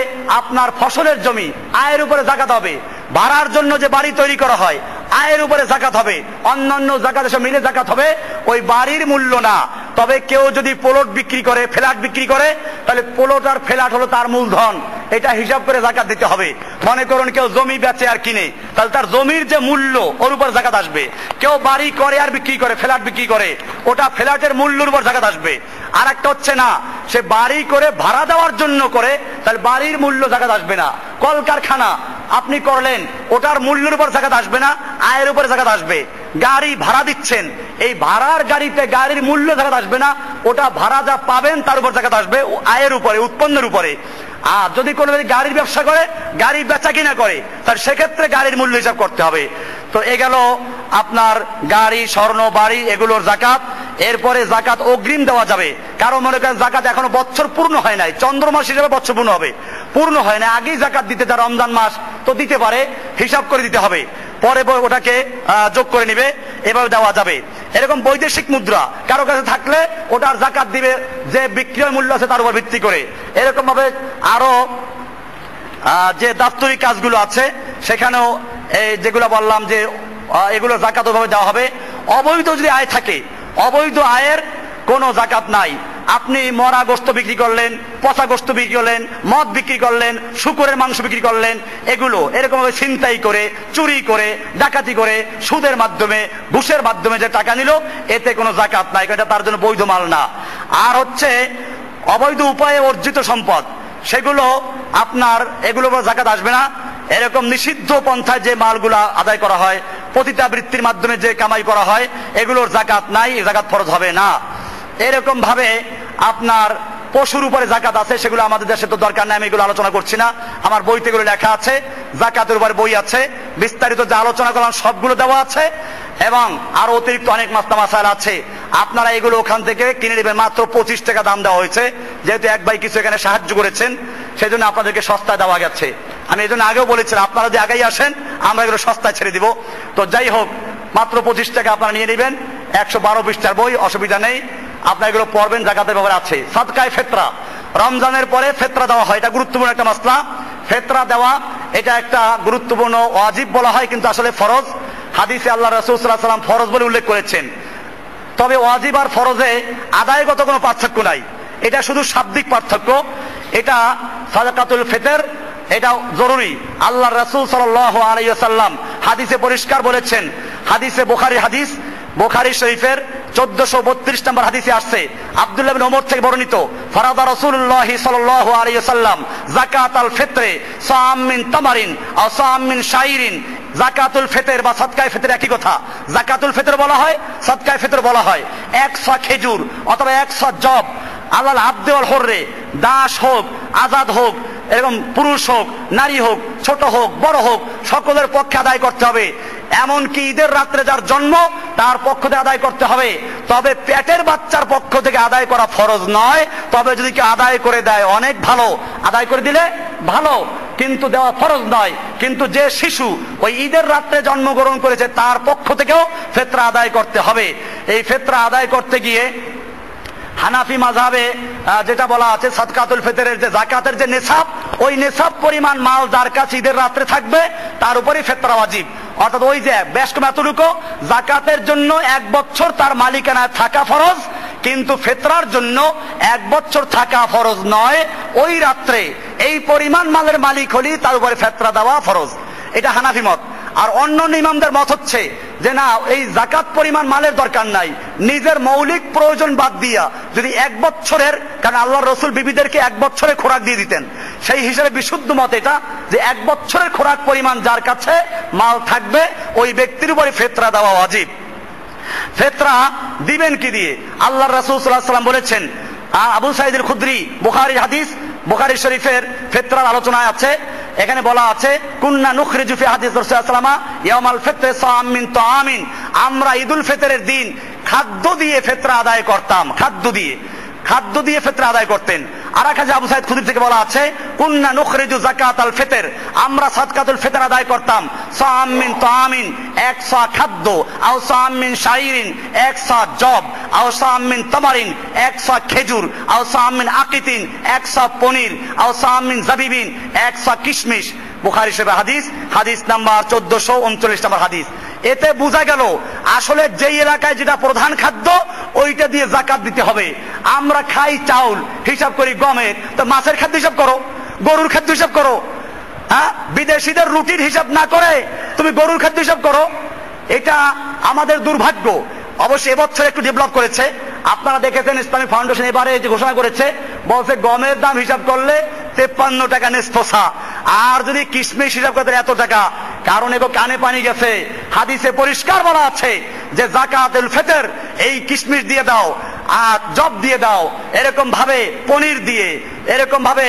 আপনার ফসলের জমি, আয়ের উপরে যাকাত হবে। ভাড়ার জন্য যে বাড়ি তৈরি করা হয়, আয়ের উপরে যাকাত হবে। অন্যান্য যাকাত এসব মিলে যাকাত হবে। ওই বাড়ির মূল্য না, তবে কেউ যদি প্লট বিক্রি করে, ফ্ল্যাট বিক্রি করে, তাহলে প্লট আর ফ্ল্যাট হলো তার মূলধন, এটা হিসাব করে যাকাত দিতে হবে। মনে করুন কেউ জমি বেচে আর কিনে, তাহলে তার জমির যে মূল্য ওর উপর যাকাত আসবে। কেউ বাড়ি করে আর বিক্রি করে, ফ্ল্যাট বিক্রি করে, ওটা ফ্ল্যাটের মূল্যের উপর যাকাত আসবে। আর একটা হচ্ছে না, সে বাড়ি করে ভাড়া দেওয়ার জন্য করে, তাহলে বাড়ির মূল্য যাকাত আসবে না। কলকারখানা আপনি করলেন, ওটার মূল্যের উপর যাকাত আসবে না, আয়ের উপরে যাকাত আসবে। গাড়ি ভাড়া দিচ্ছেন, এই ভাড়ার গাড়িতে গাড়ির মূল্য যাকাত আসবে না, ওটা ভাড়া যা পাবেন তার উপর যাকাত আসবে, আয়ের উপরে, উৎপন্নের উপরে। আর যদি কোনো গাড়ির ব্যবসা করে, গাড়ি বেচা কিনা করে, তাহলে সেক্ষেত্রে গাড়ির মূল্য হিসাব করতে হবে। তো এ গেল আপনার গাড়ি, স্বর্ণ, বাড়ি, এগুলোর যাকাত। এরপরে যাকাত অগ্রিম দেওয়া যাবে। কারণ মনে করেন যাকাত এখনো বছর পূর্ণ হয় নাই, চন্দ্র মাস হিসেবে বছর পূর্ণ হবে, পূর্ণ হয় না, আগেই যাকাত দিতে চায়, রমজান মাস তো দিতে পারে, হিসাব করে দিতে হবে, পরে ওটাকে যোগ করে নিবে, এভাবে দেওয়া যাবে। এরকম বৈদেশিক মুদ্রা কারো কাছে থাকলে ওটার যাকাত দিবে যে বিক্রয় মূল্য আছে তার উপর ভিত্তি করে। এরকম ভাবে আরো যে দাপ্তরিক কাজগুলো আছে সেখানেও এই যেগুলো বললাম যে এগুলো যাকাত ওভাবে দেওয়া হবে। অবৈধ যদি আয় থাকে, অবৈধ আয়ের কোনো যাকাত নাই। আপনি মরা গোশত বিক্রি করলেন, পচা গোশত বিক্রি করলেন, মদ বিক্রি করলেন, শূকরের মাংস বিক্রি করলেন, এগুলো এরকম ভাবে ছিনতাই করে, চুরি করে, ডাকাতি করে, সুদের মাধ্যমে, ঘুষের মাধ্যমে যে টাকা নিল, এতে কোনো যাকাত নাই, এটা তার জন্য বৈধ মাল না। আর হচ্ছে অবৈধ উপায়ে অর্জিত সম্পদ, সেগুলো আপনার এগুলোর উপর যাকাত আসবে না। এরকম নিষিদ্ধ পন্থায় যে মালগুলা আদায় করা হয়, পতিতাবৃত্তির মাধ্যমে যে কামাই করা হয়, এগুলোর যাকাত নাই, যাকাত ফরজ হবে না। এরকম ভাবে আপনার পশুর উপরে যাকাত আছে, সেগুলো আমাদের দেশে তো দরকার নাই, আমি এগুলো আলোচনা করছি না, আমার বইতে এগুলো লেখা আছে, যাকাতের উপরে বই আছে, বিস্তারিত যে আলোচনা করলাম সবগুলো দেওয়া আছে, এবং আরো অতিরিক্ত অনেক মাসলা মাসাইল আছে। আপনারা এগুলো ওখান থেকে কিনে নেবেন, মাত্র 25 টাকা দাম দেওয়া হয়েছে। যেহেতু এক ভাই কিছু এখানে সাহায্য করেছেন, সেই জন্য আপনাদেরকে সস্তায় দেওয়া গেছে। আমি এই জন্য আগেও বলেছিলাম, আপনারা যদি আগেই আসেন আমরা এগুলো সস্তায় ছেড়ে দিব। তো যাই হোক, মাত্র 25 টাকা আপনারা নিয়ে নেবেন, 112 পৃষ্ঠার বই, অসুবিধা নেই, আপনারা এগুলো পড়বেন, যাকাতের ব্যাপারে আছে। সাদকায়ে ফিতরা, রমজানের পরে ফিতরা দেওয়া হয়, এটা গুরুত্বপূর্ণ একটা মাসলা। ফিতরা দেওয়া এটা একটা গুরুত্বপূর্ণ ওয়াজিব বলা হয়, কিন্তু আসলে ফরজ। হাদিসে আল্লাহ রাসূল সাল্লাল্লাহু আলাইহি ওয়াসাল্লাম ফরজ বলে উল্লেখ করেছেন। তবে ওয়াজিব আর ফরজে আদায়গত কোনো পার্থক্য নাই, এটা শুধু শাব্দিক পার্থক্য। এটা সাদাকাতুল ফিতর, এটা জরুরি। আল্লাহ রাসূল সাল্লাল্লাহু আলাইহি ওয়াসাল্লাম হাদিসে পরিষ্কার বলেছেন, হাদিসে বুখারী হাদিস, বুখারী শরীফের 1432 নম্বর হাদিসে আসছে, আব্দুল্লাহ ইবনে ওমর থেকে বর্ণিত, ফারাদা রাসূলুল্লাহ সাল্লাল্লাহু আলাইহি ওয়াসাল্লাম যাকাতাল ফিতরে সাম মিন তামারিন আও সাম মিন শাইরিন। যাকাতুল ফিতর বা সাদকায়ে ফিতর একই কথা। যাকাতুল ফিতর বলা হয়, সাদকায়ে ফিতর বলা হয়। 100 খেজুর অথবা 100 জব, আল্লাহর আব্দে ওয়াল হুররে, দাস হোক, আজাদ হোক, এরকম পুরুষ হোক, নারী হোক, ছোট হোক, বড় হোক, সকলের পক্ষে আদায় করতে হবে। এমনকি ঈদের রাত্রে যার জন্ম, তার পক্ষ থেকে আদায় করতে হবে। তবে পেটের বাচ্চার পক্ষ থেকে আদায় করা ফরজ নয়। তবে যদি কেউ আদায় করে দেয় অনেক ভালো, আদায় করে দিলে ভালো, কিন্তু দেওয়া ফরজ নয়। কিন্তু যে শিশু ওই ঈদের রাত্রে জন্মগ্রহণ করেছে, তার পক্ষ থেকেও ফিতরা আদায় করতে হবে। এই ফিতরা আদায় করতে গিয়ে হানাফি মাযহাবে যেটা বলা আছে, সাদকাতুল ফিতরের যে যাকাতের যে নেসাব, ওই নেসাব পরিমাণ মাল যার কাছে ঈদের রাত্রে থাকবে, তার উপরই ফিতরা ওয়াজিব। অর্থাৎ ওই যে বেশ কম এতটুকু, যাকাতের জন্য 1 বছর তার মালিকানায় থাকা ফরজ, কিন্তু ফিতরার জন্য 1 বছর থাকা ফরজ নয়। ওই রাত্রে এই পরিমাণ মালের মালিক হলি তার উপরে ফিতরা দেওয়া ফরজ। এটা হানাফি মত। আর অন্যান্য ইমামদের মত হচ্ছে যে না, এই যাকাত পরিমাণ মালের দরকার নাই, নিজের মৌলিক প্রয়োজন বাদ দিয়া যদি 1 বছরের, কারণ আল্লাহর রাসূল বিবিদেরকে 1 বছরের খোরাক দিয়ে দিতেন, সেই হিসেবে বিশুদ্ধ মত এটা যে 1 বছরের খোরাক পরিমাণ যার কাছে মাল থাকবে, ওই ব্যক্তির উপরে ফিতরা দেওয়া ওয়াজিব। ফিতরা দিবেন কি দিয়ে? আল্লাহর রাসূল সাল্লাল্লাহু আলাইহি ওয়াসাল্লাম বলেছেন, আবু সাঈদ আল খুদরি, বুখারী হাদিস, বুখারী শরীফের ফিতরার আলোচনায় আছে, এখানে বলা আছে, কুন্না নুখরিজু ফি হাদিস রাসূল সাল্লাল্লাহু আলাইহি ওয়াসাল্লাম ইয়াউমাল ফিতর সাম মিন তাআমিন, আমরা ঈদুল ফিতরের দিন খাদ্য দিয়ে ফিতরা আদায় করতাম, খাদ্য দিয়ে ফিতরা আদায় করতেন। আর এক হাদিসে আবু সাঈদ খুদরি থেকে বলা আছে, কুন্না নুখরিজু যাকাতাল ফিতর, আমরা সাদকাতুল ফিতর আদায় করতাম সাম মিন তাআমিন, 100 খাদ্য, আও সাম মিন শাইরিন, 100 জব, আও সাম মিন তামারিন, 100 খেজুর, আও সাম মিন আকিতিন, 100 পনির, আও সাম মিন জাবিবিন, 100 কিশমিশ। বুখারী শরীফের হাদিস, হাদিস নাম্বার 1439 নম্বর হাদিস। এতে বোঝা গেল আসলে যেই এলাকায় যেটা প্রধান খাদ্য, ওইটা দিয়ে যাকাত দিতে হবে। আমরা খাই চাউল, হিসাব করি গমের, তো মাছের খাদ্য হিসাব করো, গরুর খাদ্য হিসাব করো। হ্যাঁ, বিদেশিদের রুটির হিসাব না করে তুমি গরুর খাদ্য হিসাব করো। এটা আমাদের দুর্ভাগ্য। অবশ্যই এবছর একটু ডেভেলপ করেছে। আপনারা দেখেছেন ইসলামিক ফাউন্ডেশন এবারে যে ঘোষণা করেছে, বলছে গমের দাম হিসাব করলে 53 টাকা নিসফসা, আর যদি কিশমিশ হিসাব করতে এত টাকা। কারণ এগো কানে পানি গেছে। হাদিসে পরিষ্কার বলা আছে যে যাকাতুল ফিতর এই কিশমিশ দিয়ে দাও, আর জব দিয়ে দাও, এরকম ভাবে পনির দিয়ে, এরকম ভাবে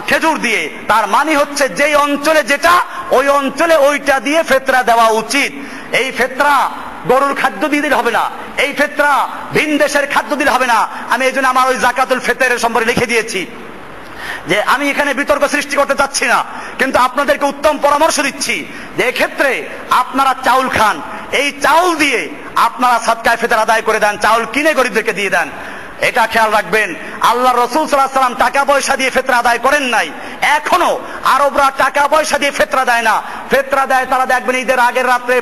খেজুর দিয়ে। তার মানে হচ্ছে যেই অঞ্চলে যেটা, ওই অঞ্চলে ওইটা দিয়ে ফিতরা দেওয়া উচিত। এই ফিতরা গরুর খাদ্য দিয়ে দিলে হবে না, এই ফিতরা ভিন দেশের খাদ্য দিলে হবে না। আমি এই জন্য আমার ওই যাকাতুল ফিতরের সম্পর্কে লিখে দিয়েছি যে আমি এখানে বিতর্ক সৃষ্টি করতে চাচ্ছি না, কিন্তু আপনাদেরকে উত্তম পরামর্শ দিচ্ছি যে এক্ষেত্রে আপনারা চাউল খান, এই চাউল দিয়ে আপনারা সাদকায়ে ফিতর আদায় করে দেন, চাউল কিনে গরিবদেরকে দিয়ে দেন। এটা খেয়াল রাখবেন। আল্লাহ রাসূল সাল্লাল্লাহু আলাইহি ওয়াসাল্লাম টাকা পয়সা দিয়ে ফিতরা আদায় করেন নাই। এখনো আরবরা টাকা পয়সা দিয়ে ফিতরা দেয় না। ফিতরা দেয় তারা, দেখবেন ঈদের আগের রাত্রে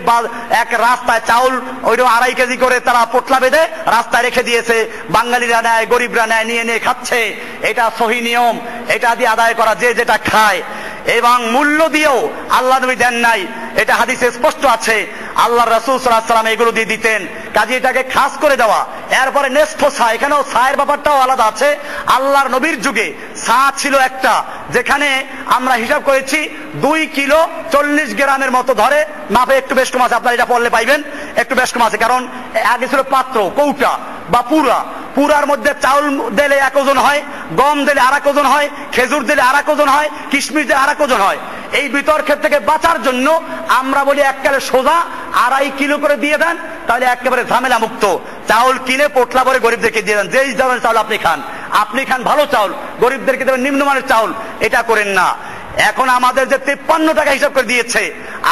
এক রাস্তায় চাউল ওইরকম 2.5 কেজি করে তারা পোটলা বেঁধে রাস্তায় রেখে দিয়েছে। বাঙালিরা নেয়, গরিবরা নেয়, নিয়ে নিয়ে খাচ্ছে। এটা সহি নিয়ম, এটা দিয়ে আদায় করা, যে যেটা খায়। এবং মূল্য দিয়েও আল্লাহ নবী দেন নাই, এটা হাদিসে স্পষ্ট আছে। আল্লাহ রাসূল সাল্লাল্লাহু আলাইহি ওয়াসাল্লাম এগুলো দিয়ে দিতেন। কাজে এটাকে খাস করে দেওয়া। এরপরে নেসফ সা, এখানেও সায়ের ব্যাপারটাও আলাদা আছে। আল্লাহর নবীর যুগে সা ছিল একটা, যেখানে আমরা হিসাব করেছি 2 কিলো 40 গ্রামের মতো ধরে, মাপে একটু বেশ কম আছে, আপনারা এটা পড়লে পাইবেন, একটু বেশ কম আছে। কারণ আগে ছিল পাত্র, কৌটা বা পুরা, পুরার মধ্যে চাউল দিলে 1 ওজন হয়, গম দিলে 2 ওজন হয়, খেজুর দিলে 2 ওজন হয়, কিশমিশ দিলে 2 ওজন হয়। এই বিতর্কের থেকে বাঁচার জন্য আমরা বলি এককালে সোজা 2.5 কিলো করে দিয়ে দেন, তাহলে একেবারে ঝামেলা মুক্ত। চাউল কিনে পোটলা করে গরিবদেরকে দিয়ে দেন। যেই ধরনের চাউল আপনি খান, আপনি খান ভালো চাউল, গরিবদেরকে দেবেন নিম্নমানের চাউল। এটা করেন না। এখন আমাদের যে 53 টাকা হিসাব করে দিয়েছে,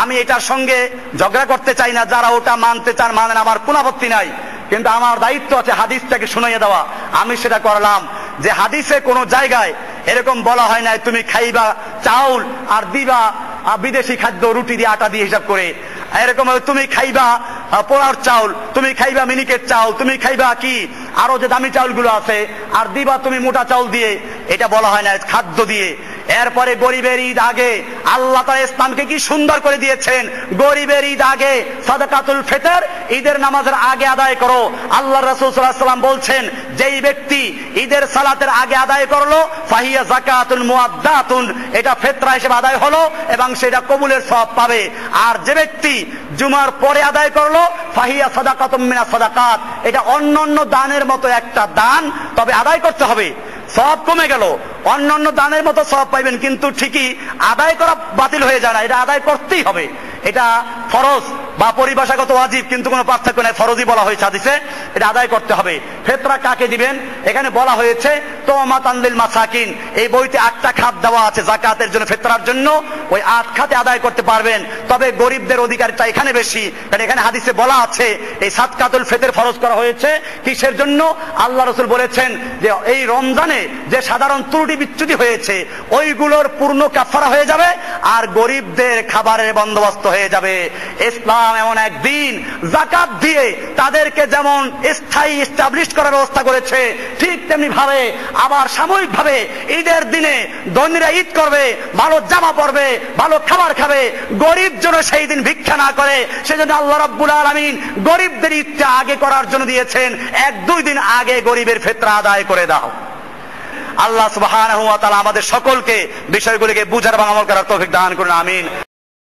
আমি এটার সঙ্গে ঝগড়া করতে চাই না। যারা ওটা মানতে চান মানেন, আমার কোনো আপত্তি নাই, কিন্তু আমার দায়িত্ব আছে হাদিসটাকে শুনাইয়া দেওয়া। আমি সেটা করলাম যে হাদিসে কোনো জায়গায় এরকম বলা হয় নাই তুমি খাইবা চাউল আর দিবা বিদেশি খাদ্য, রুটি দিয়ে, আটা দিয়ে হিসাব করে। এরকম তুমি খাইবা পোড়ার চাউল, তুমি খাইবা মিনিকেট চাউল, তুমি খাইবা কি আরো যে দামি চাউলগুলো আছে, আর দিবা তুমি মোটা চাউল দিয়ে। এটা বলা হয় না, খাদ্য দিয়ে। এরপরে গরিবের ঈদ আগে আল্লাহ তাআলা ইসলামকে কি সুন্দর করে দিয়েছেন। গরিবের ঈদ আগে সাদাকাতুল ফিতর, ঈদের নামাজের আগে আদায় করো। আল্লাহ রাসূল সাল্লাল্লাহু আলাইহি ওয়াসাল্লাম বলছেন, যেই ব্যক্তি ঈদের সালাতের আগে আদায় করলো, ফাহিয়া যাকাতুল মুআদ্দাতুন, এটা ফিতরা হিসেবে আদায় হলো এবং সেটা কবুলের সওয়াব পাবে। আর যে ব্যক্তি জুমার পরে আদায় করলো, ফাহিয়া সাদাকাতুম মিনাস সাদাকাত, এটা অন্যান্য দানের মতো একটা দান, তবে আদায় করতে হবে। সওয়াব কমে গেল, অন্যান্য দানের মতো সওয়াব পাইবেন, কিন্তু ঠিকই আদায় করা বাতিল হয়ে যায় না, এটা আদায় করতেই হবে। এটা ফরজ বা পরিভাষাগত ওয়াজিব, কিন্তু কোনো পার্থক্য নাই, ফরজই বলা হয়েছে হাদিসে, এটা আদায় করতে হবে। ফিতরা কাকে দিবেন? এখানে বলা হয়েছে তুমাতান লিল মাসাকিন। এই বইতে 8টা খাত দেওয়া আছে যাকাতের জন্য, ফিতরার জন্য। ওই 8 খাতে আদায় করতে পারবেন, তবে গরিবদের অধিকারটা এখানে বেশি। কারণ এখানে হাদিসে বলা আছে এই সাদকাতুল ফিতর ফরজ করা হয়েছে কিসের জন্য? আল্লাহ রাসূল বলেছেন যে এই রমজানে যে সাধারণ ত্রুটি বিচ্যুতি হয়েছে, ওইগুলোর পূর্ণ কাফারা হয়ে যাবে, আর গরিবদের খাবারের বন্দোবস্ত হয়ে যাবে। ইসলাম এমন একদিন যাকাত দিয়ে তাদেরকে যেমন স্থায়ী এস্টাবলিশ করার ব্যবস্থা করেছে, ঠিক তেমনি ভাবে আবার সাময়িক ভাবে ঈদের দিনে ধনীরা ঈদ করবে, ভালো জামা পরবে, ভালো খাবার খাবে, গরিব যেন সেই দিন ভিক্ষা না করে। সেজন্য আল্লাহ রাব্বুল আলামিন গরিবদের ঈদটা আগে করার জন্য দিয়েছেন, 1-2 দিন আগে গরিবের ফিতরা আদায় করে দাও। আল্লাহ সুবহানাহু ওয়া তাআলা আমাদের সকলকে বিষয়গুলিকে বুঝার এবং আমল করার তৌফিক দান করুন। আমিন।